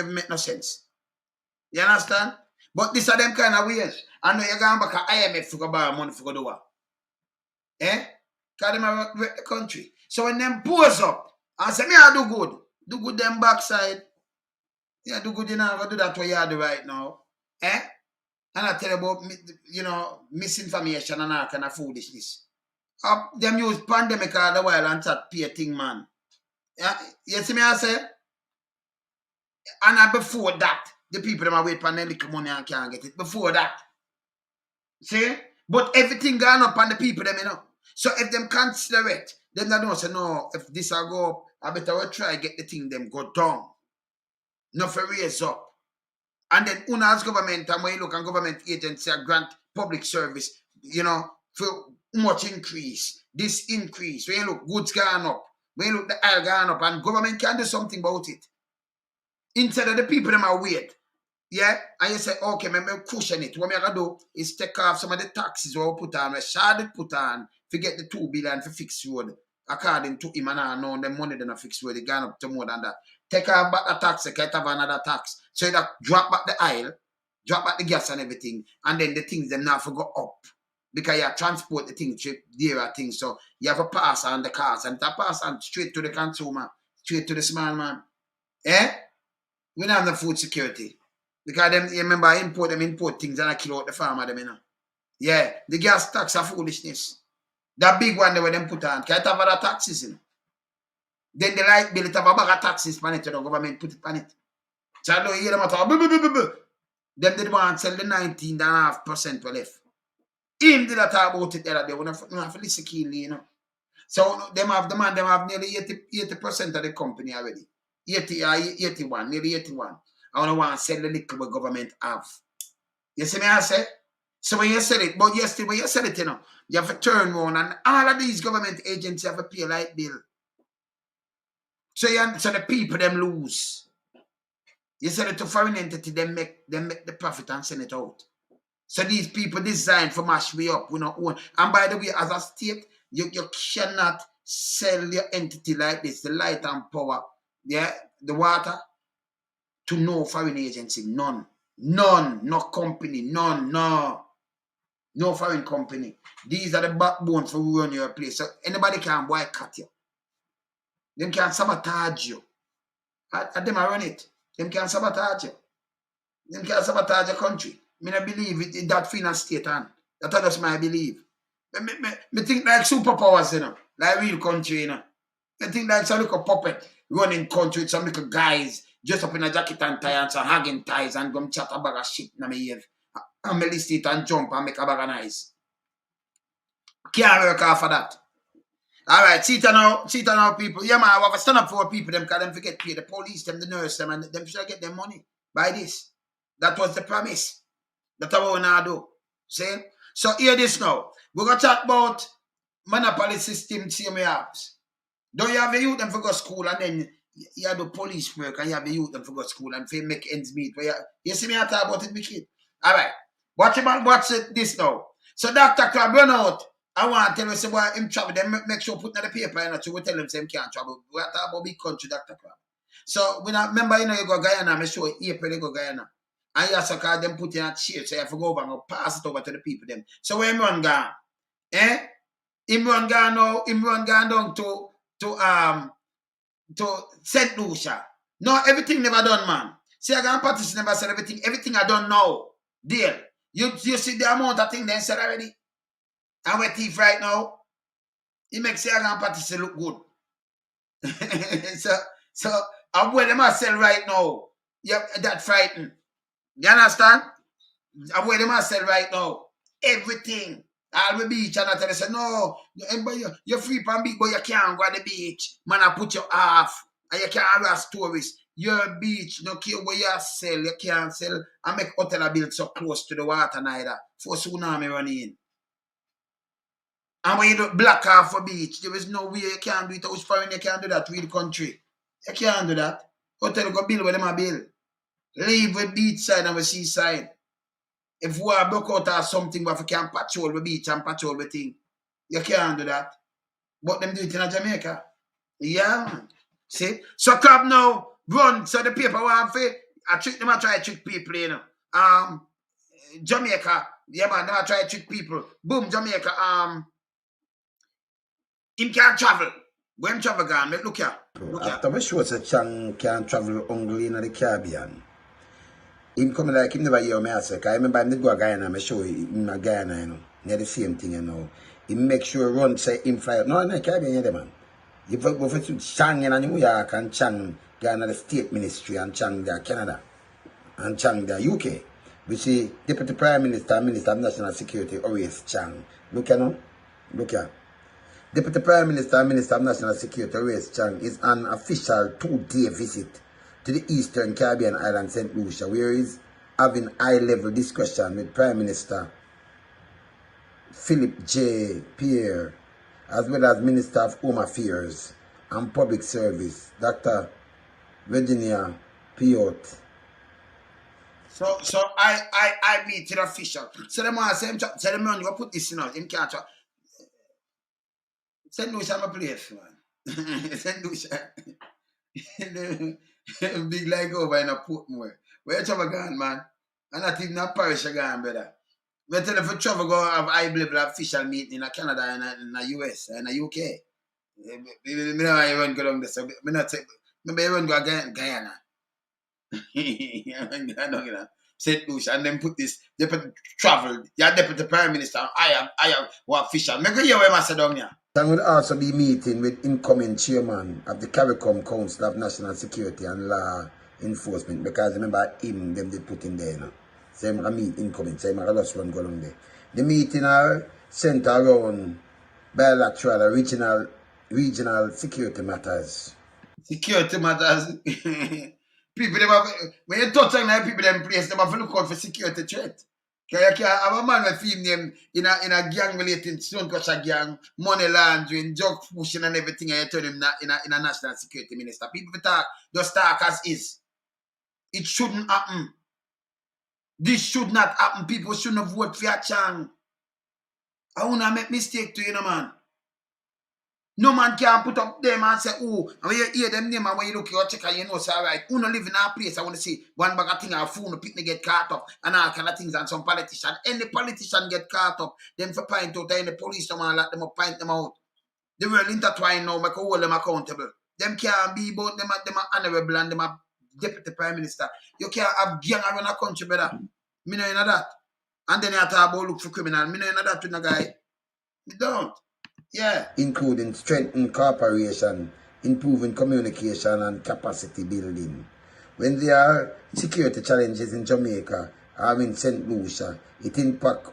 make no sense. You understand? But this are them kind of ways. I know you're going back to IMF to go borrow money for go do what? Because them are work the country. So when them pose up and say, me I do good them backside. Yeah, do good, you know, go do that what you do right now. And I tell you about, you know, misinformation and all kind of foolishness. Them use pandemic all the while and start pay a thing, man. Yeah, you see me I say? And before that, the people them are wait for their little money and can't get it. Before that. See? But everything gone up on the people them, you know. So if them consider it, then they don't say, no, if this will go up, I better will try get the thing them go down. Not for raise up. And then as government, and when you look at government agency grant public service, you know, for much increase. This increase. When you look, goods gone up. When you look, the oil gone up. And government can do something about it. Instead of the people them are wait. Yeah? And you say, okay, me cushion it. What I'm going to do is take off some of the taxes we put on. We shall put on. Forget the 2 billion for fix road. According to him and I know the money then a fix road. They gone up to more than that. Take off back the tax, they can't have another tax. So that drop back the oil, drop back the gas and everything, and then the things them now for go up. Because you transport the things, dearer things. So you have a pass on the cars, and that pass on straight to the consumer, straight to the small man. We don't have the food security. Because them, you remember, import things and I kill out the farmer them, you know. Yeah, the gas tax are foolishness. That big one they were them put on, can't have other taxes, you know. Then the light bill, it have a bag of taxes on it, you know, government put it on it. So I don't hear them at all. Them did want to sell the 19.5% we left. Him did talk about it the other day. We don't have to listen keenly, you know. So them have nearly 80% of the company already. 81, nearly 81. I don't want to sell the little what government have. You see me I say? So when you sell it, but yesterday when you sell it, you know, you have to turn around and all of these government agencies have to pay a light bill. So the people them lose. You sell it to foreign entity, them make the profit and send it out. So these people designed for mash way up, we not own. And by the way, as a state, you cannot sell your entity like this, the light and power, yeah, the water, to no foreign agency. None. No company. No foreign company. These are the backbone for run your place. So anybody can boycott you. Them can sabotage you. And them I run it. Them can sabotage you. Them can sabotage your country. I don't believe it in that finance state. And that's just my belief. Me think like superpowers, you know. Like real country, you know. I think like some little puppet running country with some little guys dress up in a jacket and tie and some hagging ties and come chat a bag of shit in my ear. And me list it and jump and make a bag of noise. Can't work off of that. Alright, see it now, people. Yeah, man, I have to stand up for people, them, because them forget pay the police, them, the nurse, them, and them should get their money by this. That was the promise. That's what we now do. See? So hear this now. We're going to talk about monopoly system, same apps. Don't you have the youth them for go school and then you have the police work and you have the youth them for go school and for make ends meet. You see me I talk about it, my kid? Alright. Watch this now. So Dr. Crab run out. I want to tell you, say, boy, him travel, then make sure put in the paper, and so we tell him, say, him can't travel. We are talking about big country, Dr. Crab. So, when I remember, you go Guyana, I show April, you go Guyana. And you have to call them put in a chair, so you have to go over and pass it over to the people, them. So, where him run gone? Him run gone down to St Lucia. No, everything never done, man. See, I got parties never said everything I don't know. Deal. You see the amount of things they said already? And we're thief right now. He makes Sagan Patterson look good. so I'm where them I sell right now. Yep, that frightened. You understand? I'm where them I sell right now. Everything. I'll be beach and I tell you, say, no, you're free from beach, but you can't go to the beach. Man, I put you off. And you can't harass tourists. Your beach, no care where you sell, you can't sell. I make hotel build so close to the water neither. For tsunami running in. And when you do black off for beach, there is no way you can do it. Which foreign you can do that with the country? You can't do that. Hotel go build where them a build. Leave with beach side and with seaside. If war broke out or something, but if you can patrol the beach and patrol the thing, you can't do that. But them do it in Jamaica. Yeah, man. See? So Crab now run. So the paper want to I trick them, I try to trick people, you know. Jamaica, yeah man, them I try to trick people. Boom, Jamaica, him can't travel. When travel gone, look here. After we show that Chang can't travel only in the Caribbean. Him coming like him never hear me say, I remember him did go to Guyana, I show him in Guyana, you know. Near the same thing, you know. He make sure run say him fly. No, in the Caribbean, yeah, man. You go for Chang in New York and Chang Guyana the State Ministry and Chang there Canada and Chang there UK. We see Deputy Prime Minister, Minister of National Security, always Chang. Look here now. Look here. Deputy Prime Minister and Minister of National Security, Race Chang, is on an official 2-day visit to the Eastern Caribbean island, St Lucia, where he is having high-level discussion with Prime Minister Philip J. Pierre, as well as Minister of Home Affairs and Public Service, Dr. Virginia Piot. So I meet the official. So the man say, tell them you put this in us. Him can't travel. St. Lucia my place, man. St. Lucia. Big like over in a Portmore. Where you travel gone, man? And not even a parish gone, brother. We tell if you travel go have high-level official meeting in Canada and in the US and the UK. Me know I run go down there. So me not say, maybe I run go Guyana. St. Lucia, and then put this deputy travel, your deputy prime minister, I am what official. Make you hear what I say down here. Chang will also be meeting with incoming chairman of the CARICOM Council of National Security and Law Enforcement, because remember him, them they put in there, you know. So I'm going to meet incoming, so I'm going to just run go along there. The meeting are centered around bilateral, regional security matters. Security matters. People, them have, when you touch on people them place, they have to look out for security threat. Because you can't have a man with film name in a gang relating stone crusher gang, money laundering, drug pushing and everything, and you tell him that in a national security minister. People talk, just talk as is. It shouldn't happen. This should not happen. People shouldn't vote for a Chang. I wanna make mistake to you, know, man. No man can put up them and say, oh, and when you hear them name and when you look at your check and you know, say, all right, who no live in our place, I want to see one bag of thing, a fool, no picnic get caught up, and all kind of things, and some politician. Any politician get caught up, them for pint out, and the police come and lock them up, pint them out. The world intertwined now, make hold them accountable. Them can't be both them are honorable and them are deputy prime minister. You can't have gang around a country, brother. Me know you know that. And then you talk about look for criminal. Me know you know that with no guy. You don't. Yeah. Including strengthening cooperation, improving communication and capacity building. When there are security challenges in Jamaica or in St Lucia, it impacts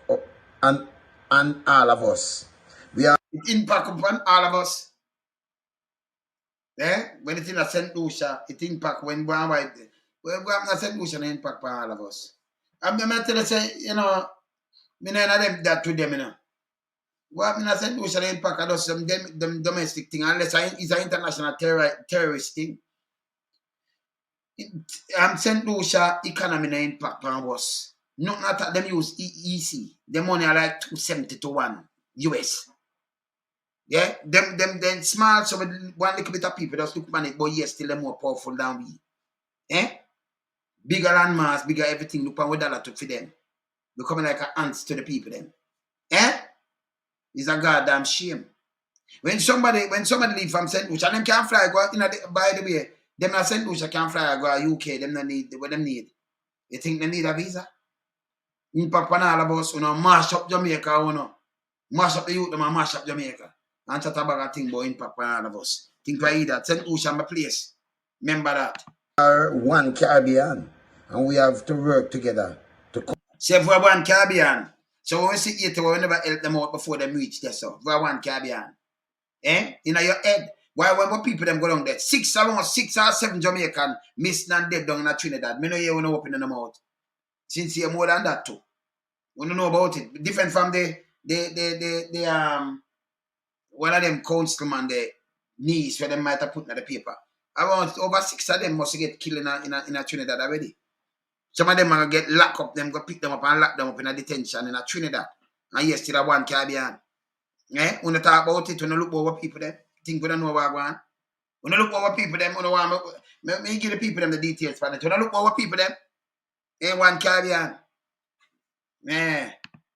on all of us. It impact upon all of us. When it's in St Lucia, it impact when we are white. When we are in St Lucia, it impact upon all of us. I'm going to tell you, say, you know, me not them that to them, you know. What in St Lucia, the impact of some them domestic thing, unless it's an international terrorist thing. St Lucia economy no impact on us. Not that them use EEC. The money are like 270 to 1 US. Yeah, them small, so one little bit of people just look at it, but yes, still they're more powerful than we. Bigger landmass, bigger everything, look at what dollar took for them. Becoming like an ants to the people then. It's a goddamn shame. When somebody leave from St. Lucia, them can't fly go, you know, by the way, them not St. Lucia can't fly go UK, them not need what them need. You think they need a visa? Impact on all of us, you know, mash up Jamaica, you know. Mash up the youth, them and mash up Jamaica. And chat about a thing about impact on all of us. Think why that. St. Lucia my place. Remember that. We are one Caribbean, and we have to work together to say if we're one Caribbean. So when we sit here, we never help them out before them reach there. So we're one Caribbean. In your head. Why when people them go down there? 6 or 7 Jamaican missing and dead down in Trinidad. Me know you want to open them out. Since you're more than that too. We don't know about it. Different from the one of them councilman the niece where they might have put in the paper. Around over 6 of them must get killed in a Trinidad already. Some of them are going to get locked up, them go pick them up and lock them up in a detention in a Trinidad. And yes, still a one Caribbean. When you talk about it, when you look over people them, think we don't know what going on. When you look over people them, when you want me give the people them the details for it. When you look over people them, one Caribbean.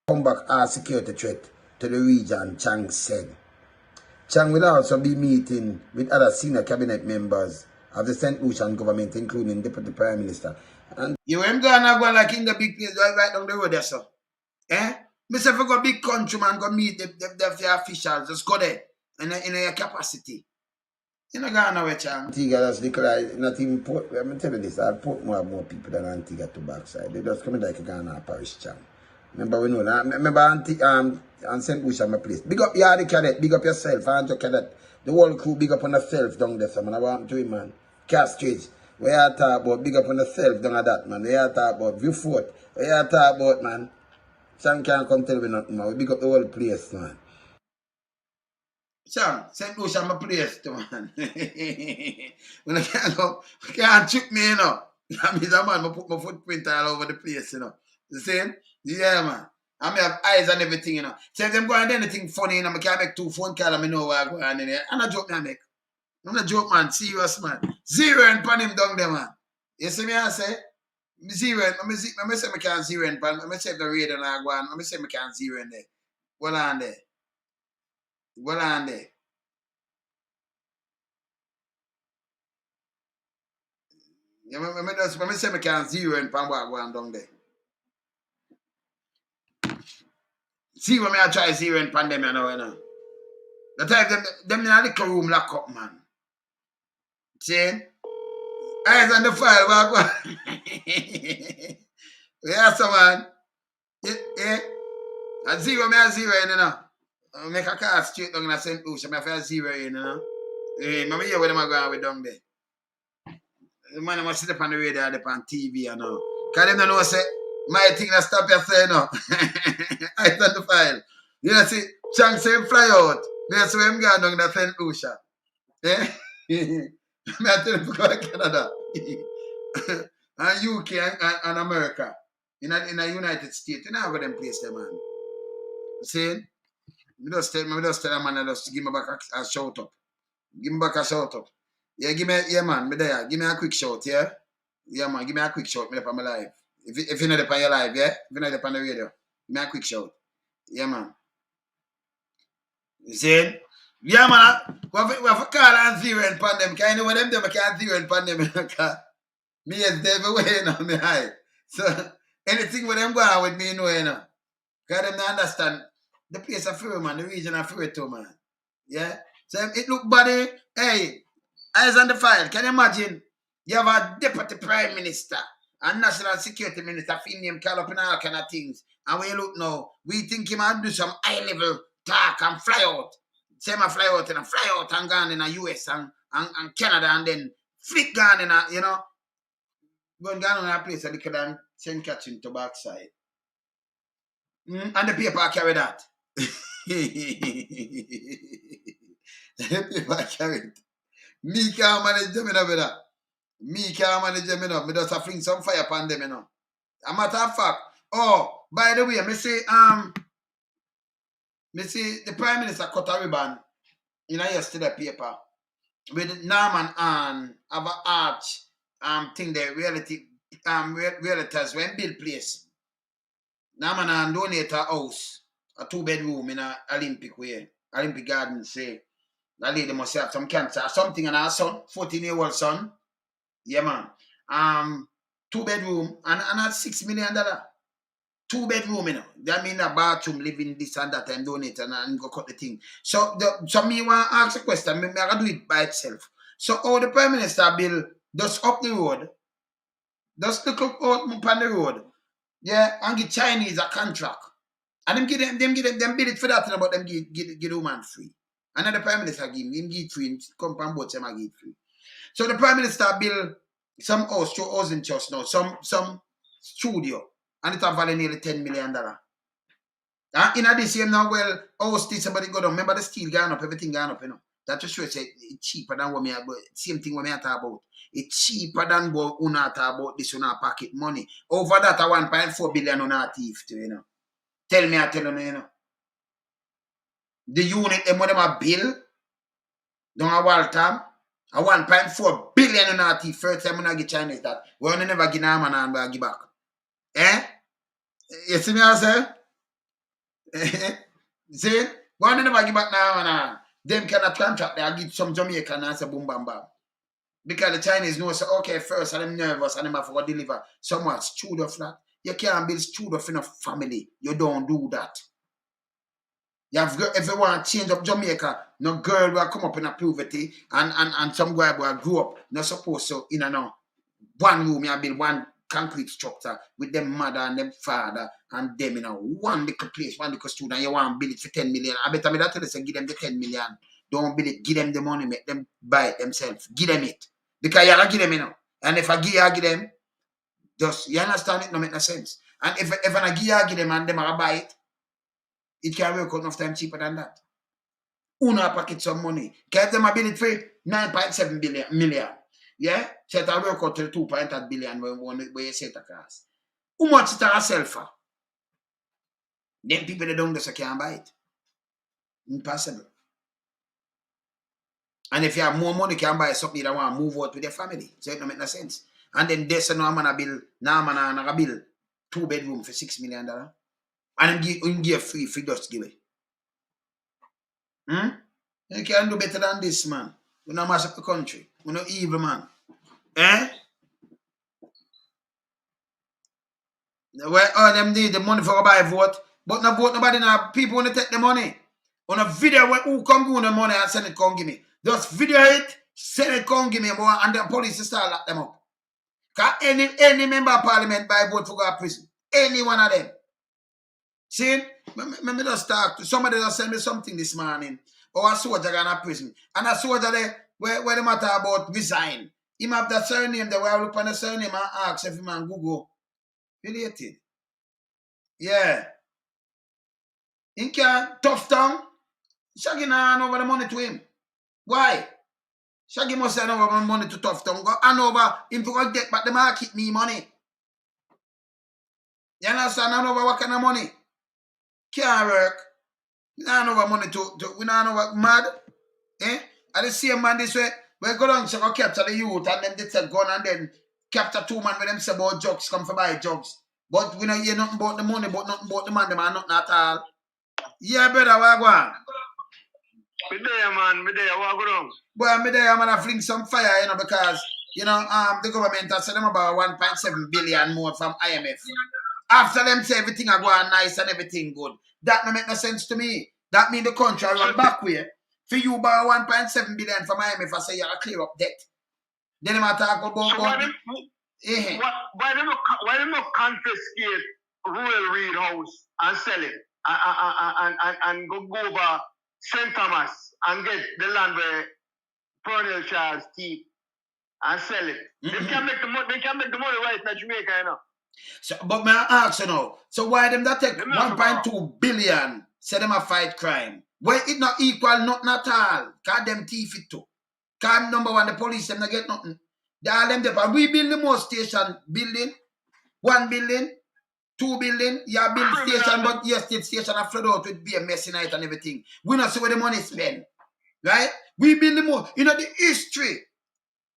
come back our security threat to the region, Chang said. Chang will also be meeting with other senior cabinet members of the St. Lucian government, including Deputy Prime Minister. And you ain't going like in the big place right down the road there, so. Me say if you go big country, man, go meet the officials, just go there in your capacity. You know, go nowhere, Chang. Antigua just declared, not even port, I'm telling you this, I'll put more people than Antigua to backside. They just come in like a Ghana parish, Chang. Remember, we know that. Remember, St. Lucia, my place. Big up your the cadet, big up yourself, Andrew Cadet. The whole crew, big up on yourself down there, so man. I want to him, man. Castridge. We are talking about big up on yourself down at that, man. We are talking about Viewfort. We are talking about, man. Chang can't come tell me nothing, man. We big up the whole place, man. Chang, St. Lucia, my place, too, man. When I can't go, I can't trick me, you know. That means, man, I put my footprint all over the place, you know. You see? Yeah, man. I may have eyes and everything, you know. So if them go and do anything funny, you know, I can't make 2 phone calls and I know what I go on in there. I'm not joke, I make. I'm not joke, man. Serious, man. Zero and pan him down there, man. You see me, I say? Zero, I say I can't zero and pan. I say the radar and I go on. I say I can't zero in there. Well on there. Well on there. Yeah, I say I can't zero and pan what I go on down there. See when I try zero and pan them, you know. The time them in a little room lock up, man. See? Eyes on the file, what yeah, so man. Yeah. A zero, me a zero, you know. I make a car straight down in a St. Lucia, I feel zero, you know. Yeah, I hear where them are going with down there. The man must sit up on the radio, up on TV, you know. Because them don't know, say, my thing that stop you say, no. Eyes on the file. You know, see, Chang say fly out. That's where I'm going down in St. Lucia. Yeah? I tell you to go to Canada. And UK and America. In the United States. You know how them place there, man. See? Me just tell a man, just give me back a shout up. Give me back a shout up. Yeah, yeah, man, me there. Give me a quick shout, yeah? Yeah, man, give me a quick shout. Me there on my live. If you're not there on your live, yeah? If you're not there on the radio, give me a quick shout. Yeah, man. You see? Yeah, man. We have to call and zero and pandemic. Because I know what them do, I can't zero and pandemic. Me is there everywhere, you know, me high. So, anything with them go on with me, you know. Because them don't understand. The place of fear, man. The region of fear too, man. Yeah? So, it look bad. Hey, eyes on the file. Can you imagine? You have a deputy prime minister and national security minister, fin name call up in all kind of things. And we look now, we think he might do some high level talk and fly out. Say my fly out and gone in the US and Canada and then flick gone in a, you know, going down in a place that they could send catching to backside. And the paper carry that. The paper carry it. Me can't manage them enough with that. Me can't manage them enough. Me just fling some fire upon them, you know. A matter of fact, oh, by the way, me see the Prime Minister cut a ribbon in a yesterday paper with Norman and have a arch thing there, realtors when build place. Norman and donate a house, a 2-bedroom in a Olympic Garden, say. That lady must have some cancer or something, and her son, 14-year-old son. Yeah, man. 2-bedroom and at $6 million. 2-bedroom, you know. That means a bathroom, living this and that, and donate and go cut the thing. So me want to ask a question. I can do it by itself. So how the Prime Minister bill does up the road, does look up on the road, yeah, and give Chinese a contract. And them bid it for that, but them give the woman free. And then the Prime Minister give it free, come from both them and give it free. So the Prime Minister build some house through housing trust now, some studio, and it have value nearly $10 million. And in addition now, well, house this somebody go down. Remember the steel gone up, everything gone up, you know. That just shows it's cheaper than what me about. Same thing what me talk about. It's cheaper than what una talk about this una pocket money. Over that 1.4 billion una thief too, you know. Tell you, you know. The unit them what them a bill down a wall time. A 1.4 billion in our teeth. First time when I get Chinese that. We only never give them and I give back. Eh? You see me I say? See? We only never give back now and them cannot contract there. I give some Jamaican and say boom bam bam. Because the Chinese know say okay first and them nervous and them have to deliver so much studio flat. You can't build studio for enough family. You don't do that. You have, if you want to change up Jamaica, no girl will come up in a puberty and some guy will grow up, not supposed to, you know, one room, you build one concrete structure with them mother and them father and them, you know, one little place, one little student, you want to build it for 10 million. I better me that tell you, say, give them the 10 million. Don't build it, give them the money, make them buy it themselves. Give them it. Because you gotta give them, you know. And if I give them, just, you understand it, no make no sense. And if I give them and them are buy it can work out enough time cheaper than that. Una pocket some money. Can if them a bill it for 9.7 million. Yeah? So it will work out to 2.8 billion where you set across. How much it will sell for? Them people that don't just can't buy it. Impossible. And if you have more money, you can buy something that want to move out with your family. So it don't make no sense. And then there's no man a bill, now man a bill 2-bedroom for $6 million. And you give free just give it. You can do better than this, man. We not mash up the country. We not evil, man. Eh? Well, all them need the money for a buy vote. But no vote nobody now. People want to take the money. On a video where who come give the money and send it come give me. Just video it, send it come give me, boy, and the police start lock them up. Because any member of parliament buy vote for go to prison. Any one of them. See, me just talk to somebody just send me something this morning. Or a soldier gone to prison. And a soldier there, where the matter about resign. Him have the surname, the way I look on the surname and ask if him and Google related. Yeah. In can tough tongue. Shaggy now hand over the money to him. Why? Shaggy must hand over money to tough tongue. Go hand over him to go get back the market me money. You understand? Hand over what kind of money? Can't work. We don't know money to we don't know mad. Eh? And the same man this way, we go down to go capture the youth and then they take gun and then capture 2 men when them say about drugs, come for buy drugs. But we don't hear nothing about the money, but nothing about the man, them and nothing at all. Yeah, brother, what go on? Me there, man, me there, what go down? Boy, me there, man, I fling some fire, you know, because, you know, the government has said them about 1.7 billion more from IMF. After them say everything are going nice and everything good. That don't make no sense to me. That mean the country run back way. For you borrow 1.7 billion from IMF, I say you gotta clear up debt. Then him a talk So about why them not confiscate Royal Reed House and sell it and go over St. Thomas and get the land where Colonel Charles keep and sell it. They can make the money. They can make the money right in Jamaica, you know. So, but may I ask you now, so why them that take 1.2 billion, say them a fight crime? Why it not equal nothing at all? Cause them thief it too. Cause number one, the police them not get nothing. They all them there. We build the most station building, 1 building, 2 building, yeah, build station, but yes, the station are flood out with beer messy night and everything. We not see where the money spent. Right? We build the most, you know, the history.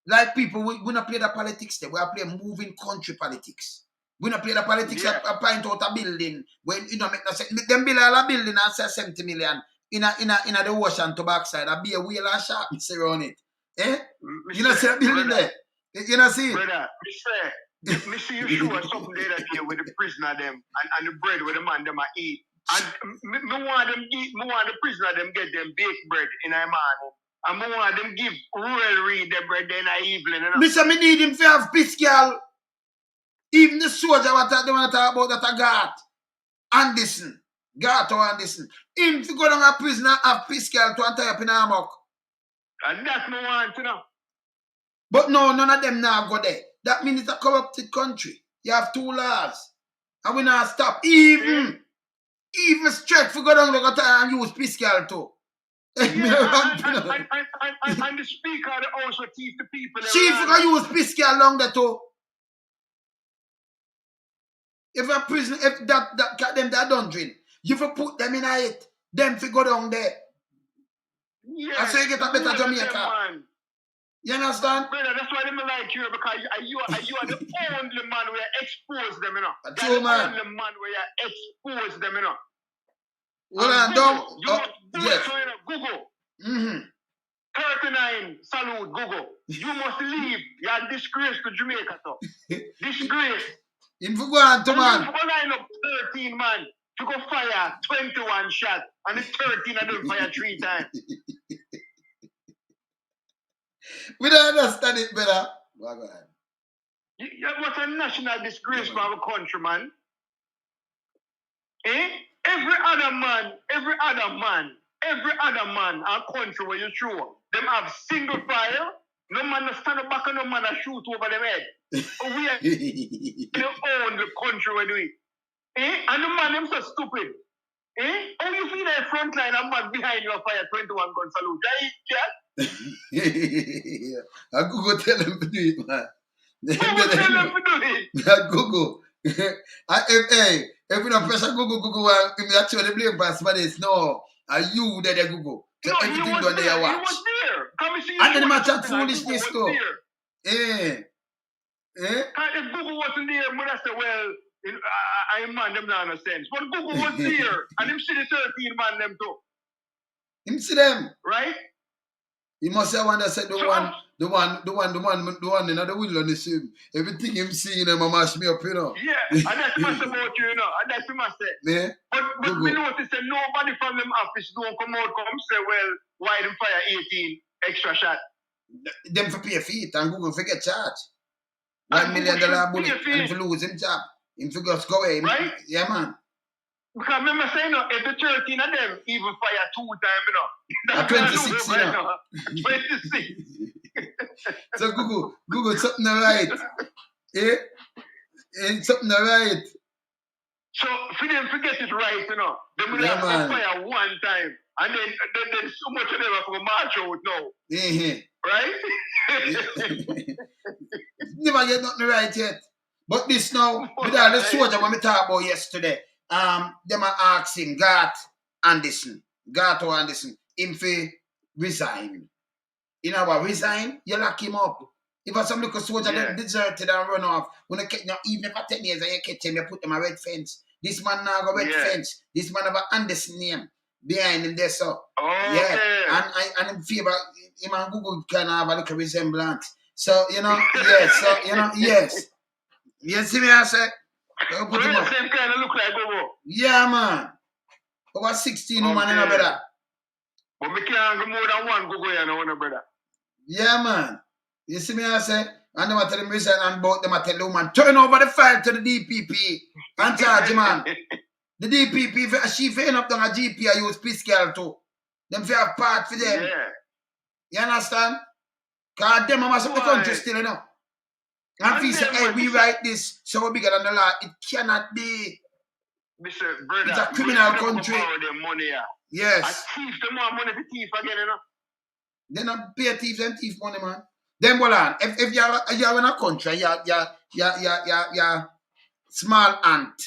Like people, we not play the politics there. We are playing moving country politics. We not play the politics of point out a building when you don't make no sense. Them build a building and say 70 million in the ocean to backside. A be a whale and shark around it. Eh? You know see a building there? You know see it? Brother, me see you show something there that here with the prisoner them and the bread where the man them a eat. And me want them eat, me want the prisoner them get them baked bread in a man. And me want them give Royal Reed the bread in the evening. You know? Mr. Me need him to have fiscal. Even the soldier what they want to talk about that a Gov't. Anderson. Gov't or Anderson. Him to go down a prison and have fiscal to tie up in a muck. And that's me want, you know. But no, none of them now go there. That means it's a corrupted country. You have 2 laws. And we not stop. Even straight for go down and use fiscal too. And the speaker also teach the people. Chief can use fiscal along there too. If a prison, if that them that don't drink, you for put them in it, them to go down there. Yeah. And so you get a better Jamaica. You understand? Brother, that's why they like you because you are the only man where you expose them, you know. That's true, man. The only man where you expose them, you know. Well, yes. Google. 39, salute, Google. You must leave. You are disgrace to Jamaica, so. Disgrace. In for go on, to man. You go line up 13 man to go fire 21 shots, and the 13 of them fire 3 times. We don't understand it better. Go ahead. What's a national disgrace for our country, man? Eh? Every other man, our country where you show, them have single file, no man stand back and no man shoot over them head. But we are they own the country we do it. Eh? And the man them so stupid. Eh? How you feel that front line and man behind you fire 21 gun salute? Yeah. I Google tell them to do it, man. Google tell them to do it. Google. If we don't pressure Google, if we actually the blame pass for this, no. Are you there, Google? So no, everything done there, you watch. He was there. Come see and then the chat foolishness too. Eh? If Google wasn't there, I would have said, well, I man them not no sense. But Google was there, and him see the 13 man them too. Him see them. Right? He must have one that said the one in the wilderness. Everything him see, him mash me up, you know. Yeah, and that's much about you, you know. And that's much say. Yeah. But we notice that nobody from them office don't come out say, well, why them fire 18 extra shot? Them for pay feet and Google for get charged. $1 million bullet and for lose him job. Him for just go away. Right? Yeah, man. Because remember saying, if the 13 of them even fire 2 times, you know. At 26, you know. 26. So Google, something right. Eh? Something right. So for them forget it right, you know. They will have to fire 1 time. And then so much of them have to march out now. Right? Never get nothing right yet. But this now, with all the soldier when we talked about yesterday, them are asking Gov't or Anderson, him for resign. You know what, resign, you lock him up. If some little soldier that deserted and run off, when even for 10 years and you catch him, you put him a red fence. This man now got red fence. This man have an Anderson name behind him there, so. And in favor, him and Google can have a little resemblance. So, you know, yes. You see me, I say? Put him up. Same kind of look like Google. Yeah, man. Over 16 woman in a brother. But we can't go more than 1 Google, you know, brother. Yeah, man. You see me, I say, and them a tell him resign and about them a tell the woman, turn over the file to the DPP and charge him, man. The DPP, she fain up down a GP, I use fiscal too. Them fi have part for them. Yeah. You understand? Because them must have the country still, you know. And if say, hey, we write this so bigger than the law, it cannot be. Mr. Brother, It's a criminal country. Them money, yeah. Yes. A thief, them more money to thief again, you know. They not pay thieves and thief money, man. Then hold on. If you're in a country, you're small ant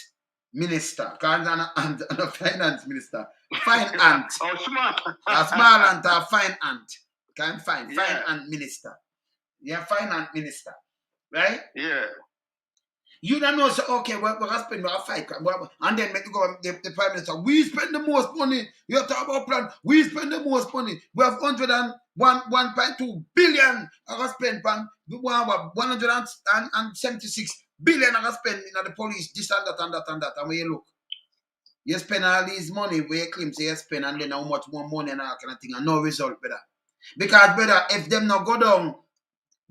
minister, because I'm a finance minister. Fine ant. Oh, smart. A small ant or fine ant. Can fine Yeah. ant minister. Yeah, fine ant minister. Right? Yeah. You don't know, so okay, we're going to spend about 5 grand. And then make you go, the prime minister, we spend the most money. You talk about plan, we spend the most money. We have 1.2 billion I got spend on 176 billion I got spend in the police, this and that and that and that. And when you look, you spend all these money where you claim say you spend, and then how much more money and all kind of thing, and no result, brother. Because, brother, if them not go down,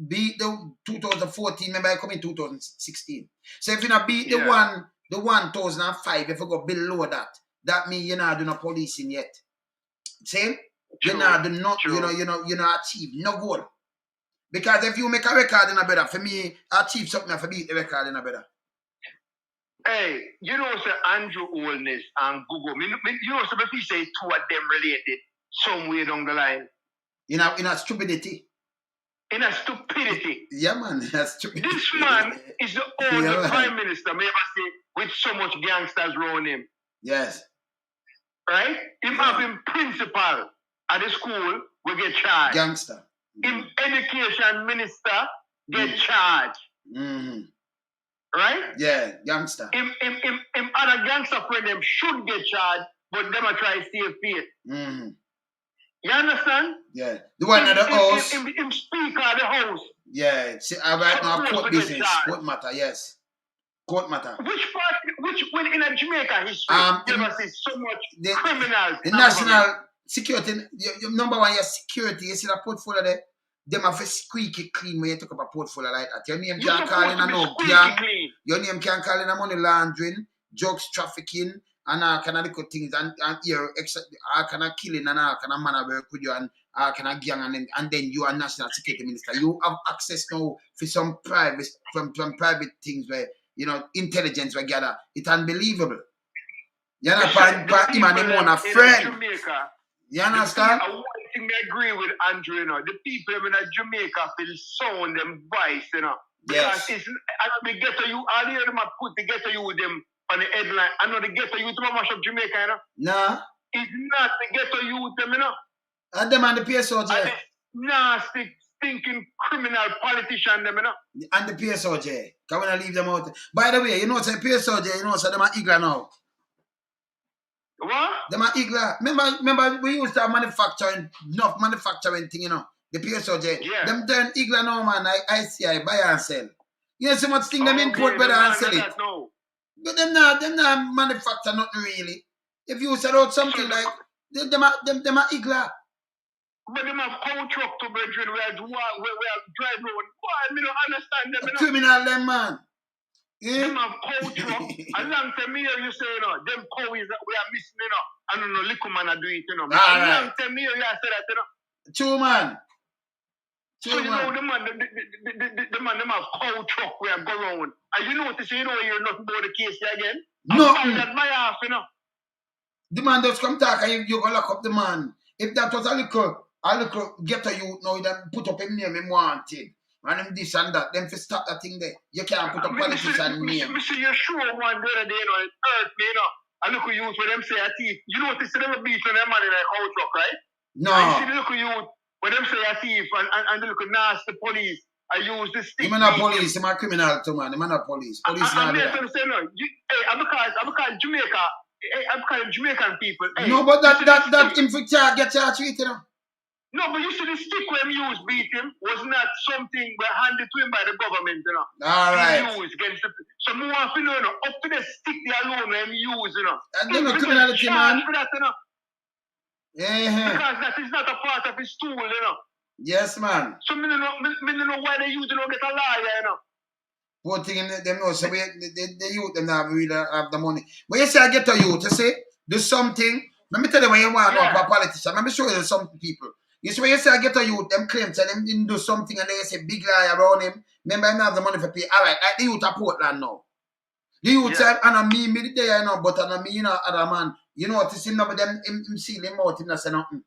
beat the 2014, remember I come in 2016. So if you not beat the 1005, if you go below that, that means you're not doing no policing yet. See? You're not doing no, you know, achieve no goal. Because if you make a record in a better, for me, achieve something for beat the record in a better. Hey, you know, sir, Andrew Oldness and Google, you know, so if you say two of them related somewhere down the line. In a stupidity. In a stupidity. Yeah, man, that's stupid. This man is the only prime minister, may I say, with so much gangsters around him. Yes. Right? Him having principal at the school will get charged. Gangster. Him education minister get charged. Mm-hmm. Right? Yeah, gangster. Him other gangster friend them should get charged, but them are try to save faith. Mm-hmm. You understand? Yeah. The one at the house. Him speaker at the house. Yeah. See, right now, court business. Court matter, yes. Court matter. When in a Jamaica history, you ever see so much criminals. The national security, number one, your security, you see that portfolio there? Them have a squeaky clean when you talk about portfolio like that. Your name can't call in a no gang. Your name can't call in a money laundering, drugs trafficking, and all kind of little things, and here, all kind of killing, and all kind of man work with you, and all kind of gang, and then you are national security minister. You have access now for some private, from private things where, you know, intelligence we gather. It's unbelievable. You know, him and him on a friend. You understand? One thing I agree with Andrew, you know, the people in Jamaica feel sound them voice, you know. Yes. Because I know the ghetto you, all the them put the ghetto you with them on the headline. I know the ghetto youth to mash up Jamaica, you know. Nah. It's not the ghetto youth, you know. And them and the PSOJ. And the nasty, stinking criminal politician, them, you know. And the PSOJ. Can we not leave them out? By the way, you know, say PSOJ, you know, so them are eager now. What? Them are eager. Remember, we used to have enough manufacturing thing, you know. The PSOJ. Yeah. Them turn eager now, man. ICI, buy and sell. You know, so much thing them import better and sell it. No. But them not manufacture nothing really. If you sell out something like, them are eager. But them have cow truck to brethren where drive road. Why? I don't understand them. Criminal them, man. Yeah. Them have cow truck. And long time here you say, you know, them cow is that we are missing, you know. I don't know, little man are doing it, you know. Right. Long time here you say that, you know. True, man. So you know, the man, them have cow truck where I go around. And you notice, you know, you're not about the case here again. No. That my half, you know. The man does come talk and you go lock up the man. If that was a little get a youth now, then put up him name him wanted. And him this and that. Then to stop that thing there. You can't put up politician name. Me see you sure one the other day, you know, it hurt me, you know. And look at youth when them say a thief. You notice they never beat on them man in a cow truck, right? No. And you see the look at youth when them say a thief and the look at nasty police. I use the stick. Him not police, him a criminal too, man. Him not police. Police not there. Because Jamaica, I'm calling Jamaican people. Hey, no, but that him for get charged with, you know. No, but you see the stick when him used beat him was not something handed to him by the government, you know. All right. He used against the so more of you know, up to the stick they alone when him use, you know. And then the criminality, man. For that, you know. Yeah. Because that is not a part of his tool, you know. Yes, man. So me don't know why the youth don't get a lawyer, you know. Poor thing, them know, so the youth, them not really have the money. When you say I get a youth, you say, do something. Let me tell you when you want to know a politician. Let me show you some people. You see, when you say I get a youth, them claim, tell them didn't do something, and they say big lie around him. Remember, I don't have the money for pay. All right, like the youth of Portland now. The youth say, and I me there, you know, but I me, you know, other man. You know what, you see, nobody them, him seal him out, him not say nothing.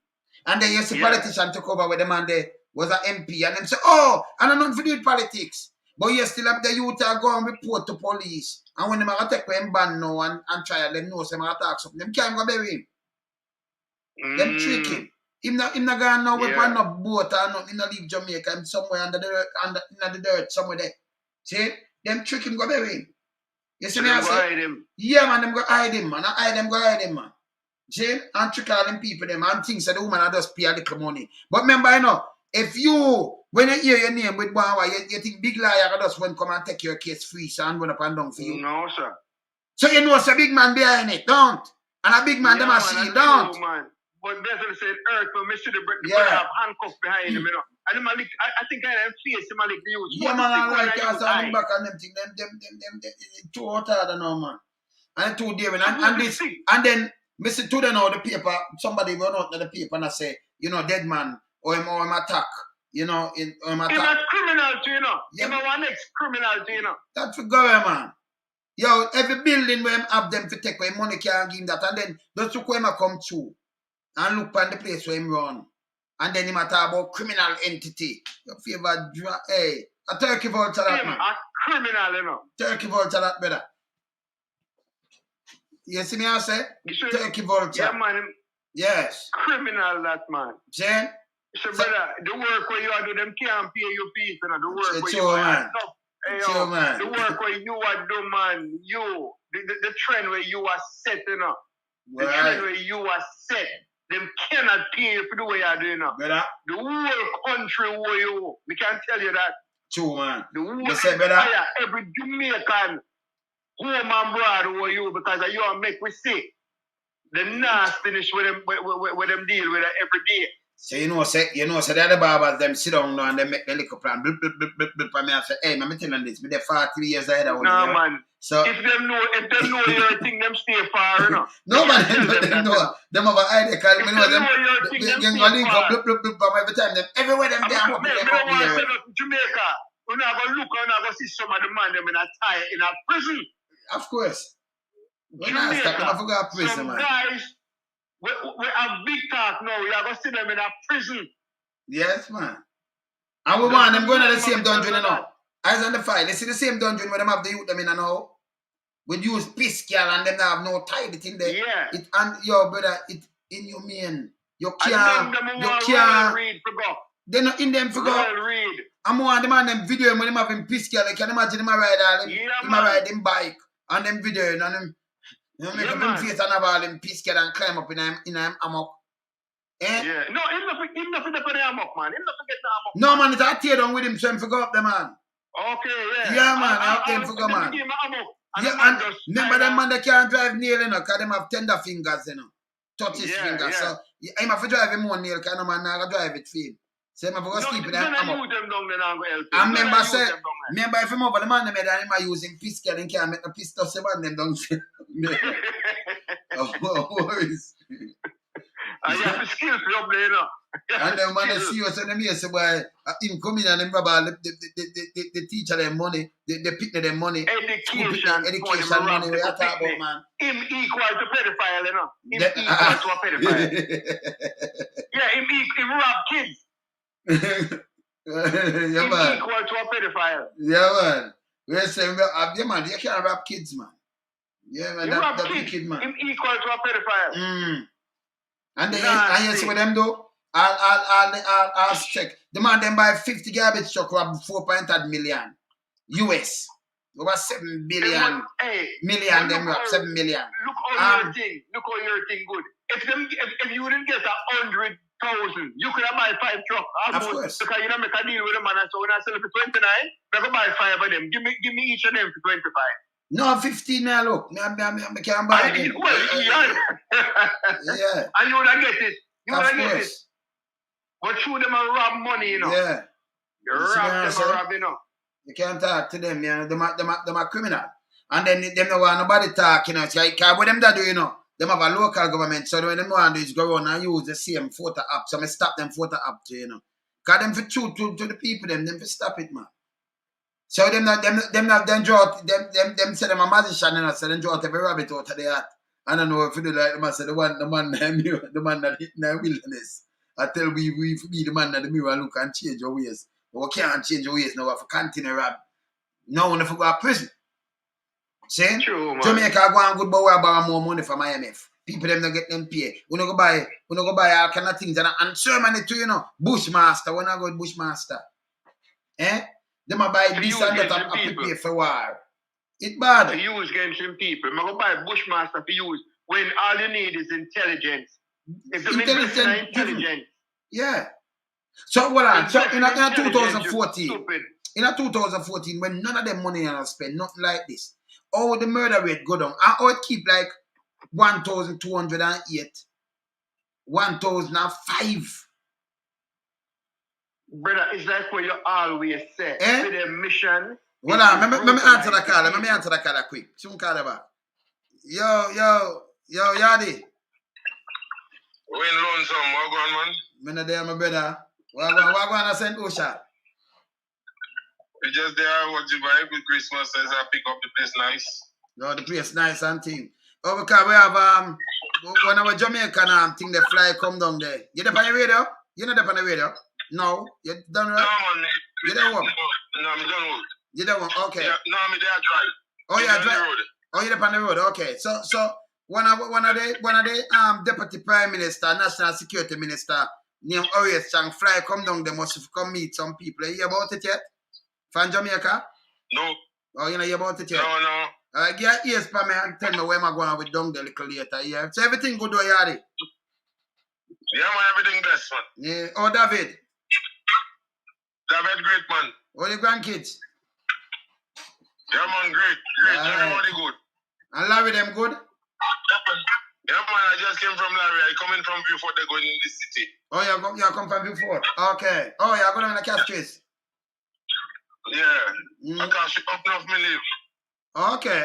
And then you see politician took over with the man there, was an MP, and them say, oh, and I'm not for do with politics. But you still have the youth to go and report to police. And when they take them ban now and try, them know some attack something, them can't go bury him. Them trick him. Him not going now with one up boat or nothing, him not leave Jamaica, him somewhere under the dirt, somewhere there. See? Them trick him, go bury him. You see me I say? Yeah, man, them go hide him, man. Them go hide him, man. See? And trick all them people, them, and things that the woman just pay a little money. But remember, you know, if you, when you hear your name with one, you think big liar just want to come and take your case free, so and run up and down for you. No, sir. So you know it's a big man behind it, don't? And a big man, them a see, don't? True, man. But basically said earth, but me see the have handcuffs behind him, you know. And I think I am face him, I like the youth. Yeah, man, I like you, so I look back on them thing, them, too hot harder now, man. And too daring, and this, and then, me see to them now, the paper, somebody run out to the paper and I say, you know, dead man, or him attack, you know, him attack. He's a criminal too, you know. He's one ex-criminal too, you know. That's for government, man. Yo, every building where him have them to take where money can't give him that, and then just look where him come through and look on the place where him run. And then him talk about criminal entity. Your favorite, hey, a turkey vulture that, man. A criminal, you know. Turkey vulture that, brother. You see me I say? Turkey vulture. Yeah, man. Yes. Criminal, that man. Jen? So, brother, the work where you are doing, them can't pay you people, you know. The work where you are man. The work where you are doing, man. The trend where you are set, you know. The trend where you are set. Them cannot pay you for the way you're doing now. Brother. The whole country where you, we can tell you that. True, man. The whole every Jamaican home and abroad where you, because you are make we see the nastiness with them deal with every day. So you know, the other barbers them sit down now and they make the little plan. Blip, blip, blip, blip, blip, and me I say, hey, I'm telling this, me there 43 years ahead of no, man. So if they know your thing, them stay far, you know. No, man, them know. Them have an idea, because me know them. Them go link up, blip, blip, blip, every time. Them everywhere them damn up. Me don't want to send up to Jamaica. We're not going to look, we're not going to see some of the man them in a tie, in a prison. Of course. We're not stuck, I forgot prison, some man. guys, we have big talk now. We are going to see them in a prison. Yes, man. And we want them going to the same dungeon, you know. Eyes on the file. They see the same dungeon where them have the youth them in and now. We use piss girl and them have no tie it in there. Yeah. It and your brother, it in your man. You can't read for go. They're not in them for go. Read. I'm one them and them video when them having piss girl. You can imagine them ride all them. Them ride them bike and them video and them. You know, make up them face and have all them piss girl and climb up in them amok. Eh? Yeah. No, him not for the amok, man. Him not forget the amok. No, man, it's a tear down with him, so him for go up the man. Okay, yeah. Yeah, man, I have them for go, man. Yeah, and remember them man, they can't drive nail, you know, because them have tender fingers, you know. Touch his fingers. Yeah. So, I'm have to drive him more nail, because no man now drive it for him. So, I'm have to go sleep in them. And remember, if I'm over the man, I'm using pistol, and can't make the pistol, so man, them don't. Oh, worries. I have the skills up there, you know. And then when they see us and them here say, boy, him come in and them rob the teacher them money, they pick them money. Education money, we are talking about, man. Him equal to pedophile, you know. Him equal to a pedophile. Yeah, him rob kids. Yeah, man. Equal to a pedophile. Yeah, man. We say, yeah, man, you can't rob kids, man. Yeah, man, that's wicked, man. Him equal to a pedophile. And then, and you see what them do? I'll check. The man then buy 50 garbage truck rob 4.8 million US. Over 7 billion. Million them rob 7 million. Look how your thing good. If you didn't get 100,000, you could have buy 5 trucks. Of course. Because you don't make a deal with them, and so when I sell it for 29, they can buy 5 of them. Give me each of them for 25. No, 15 now, look. I can't buy it. Well, yeah. Yeah. And you would get it. You would get it. But through them a rob money, you know. Yeah. You You see rob what I'm them, saying? a rob, you know. You can't talk to them, you know. Them are criminal. And then them no want nobody talk, you know. So, what them that do, you know? Them have a local government, so when them want to do is go around and use the same photo app. So I stop them photo app too, you know. Cause them for truth to the people, them for stop it, man. So them draw them say them a magician, you know, so them draw every rabbit out of the hat. I don't know if you do like them, I say the man that hit in the wilderness. I tell we be the man that the mirror look and change your ways. But we can't change your ways now. We have to continue rob. No one if we go to prison. See? True, man. Jamaica go on good, but we borrow more money from IMF. People them don't get them pay. We don't go buy all kind of things and so many too, you know. Bushmaster, when I go to Bushmaster. Them a buy this and that and prepare for war. It bad. To use against some people. I'm going to buy Bushmaster for use when all you need is intelligence. If the intelligence. Yeah. So what on? So in 2014, when none of them money are spent, nothing like this. Oh, the murder rate go down. I would keep like 1,208, 1,005. Brother, it's like what you always say. For the mission. Well, let me answer the call. Let me answer the call quick. Soon call about. Yo, Yadi. When lonesome, what going on, man? Me not there, my brother. What going on St Lucia? We just there, what you buy with Christmas as I pick up the place nice. No, the place nice and thing. Oh, because we have when our Jamaican thing the fly come down there. You there on the radio? You not there on the radio? No, you done right? No, man. You there work? No, I'm done work. You there work? Okay. Yeah, no, I'm there drive. Oh, yeah, drive. Oh, you there on the road? Okay. So one of the Deputy Prime Minister, National Security Minister, named Orius Chang fly come down. They must have come meet some people. You hear about it yet? From Jamaica? No. Oh, you know hear about it yet? No. Get ears for me and tell me where am I going with down there a little later. Yeah. So everything good, Yadi? Yeah, man, everything best, man. Yeah. Oh, David? David, great, man. All the grandkids? Yeah, man, great. Everybody good. And Larry, them good? Yeah, man, I just came from Larry. I coming from Beaufort, they're going in the city. Oh, you come from Beaufort? Okay. Oh, you're going to the Castries? Yeah. I can't ship up enough me live. Okay.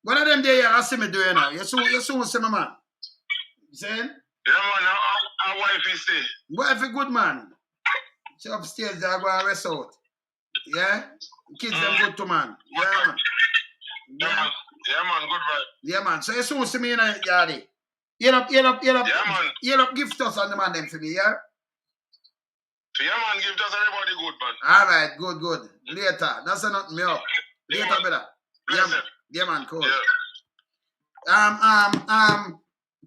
One of them there, I see me doing now. You soon see my man. You saying? Yeah, man, our wife is there. Wife a good man. She upstairs, they go and rest out. Yeah? Kids them good to man. Yeah, man. Yeah, man, good vibe. Yeah, man. So you soon see me in a yardy. Heal up, gift us on the man them for me, yeah? Yeah, man, give us everybody good, man. All right, good. Later. That's not me up. Later, Yeah, brother. Yeah, man, cool. Yeah.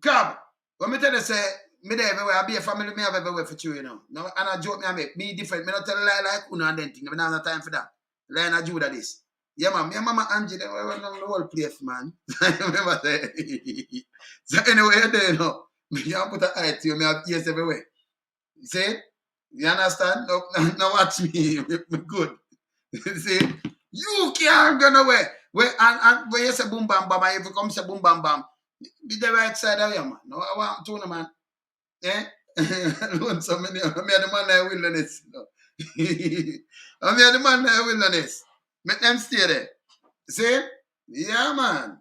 Cobb, when me tell you say, me there everywhere, I be a family, me have everywhere for you, you know. No, and I joke me, I make me different. Me not tell a lie like Uno and then thing. Me don't have no time for that. Lie and I do that this. Yeah, man. Me and Mama Angie, they were on the whole place, man. Remember that? So anyway, you know, me can't put an eye to you. Me have ears everywhere. You see? You understand? No, watch me. Me good. See? You can't go nowhere. And when you say boom bam bam, if you come say boom bam bam, be the right side of you, man. No, I want to know, man. So many. I'm the man that wilderness. I'm the man that wilderness. Make them stay there. See? Yeah, man.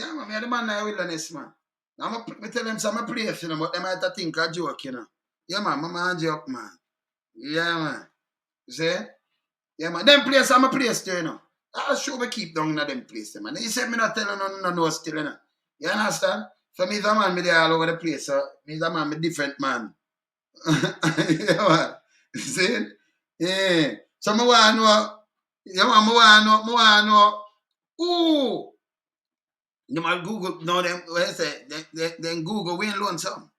I'm the man that wilderness, man. I tell them some place, you know, but they might think a joke, you know. Yeah, man. Mama joke, man. Yeah, man. See? Yeah, man. Them place, I'm a place too, you know. I'll show me keep down in them place, man. He said me not telling no still, you know. You understand? So me the man, me there all over the place. So me the man, me different man. Yeah, man. See? Yeah. So me want to know. Yeah, man, me want to know. Ooh. You might Google, no, them, what I say, then Google, we ain't loan some.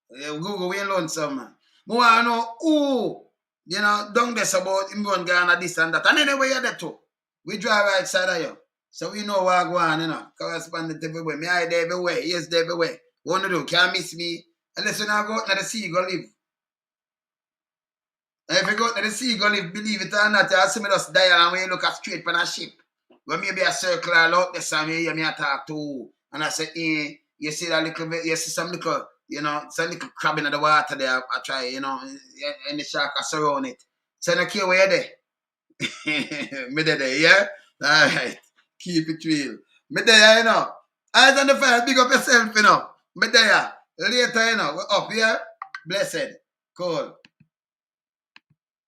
Yeah, Google, we ain't loan some, man. Me want to know, ooh. You know, don't guess about him going Ghana, this and that. And anyway, you're there too. We drive right side of you. So we know what go on, you know. Correspondent everywhere. Me eye there everywhere. Yes, there everywhere. What to do? Can't miss me. Unless you now go out to the sea, go live. And if you go out to the sea, go live, believe it or not, you see me just dial and when you look at straight on a ship. When maybe a circle all out there, so me talk to. And I say, you see that little bit, you see some little You know, it's a little crab in the water there. I try, you know, and the shark are surround it. So no care where you there. Me there, yeah? Alright. Keep it real. Me there, you know. Eyes on the fire, big up yourself, you know. Me there. Later, you know, we're up, yeah? Blessed. Cool.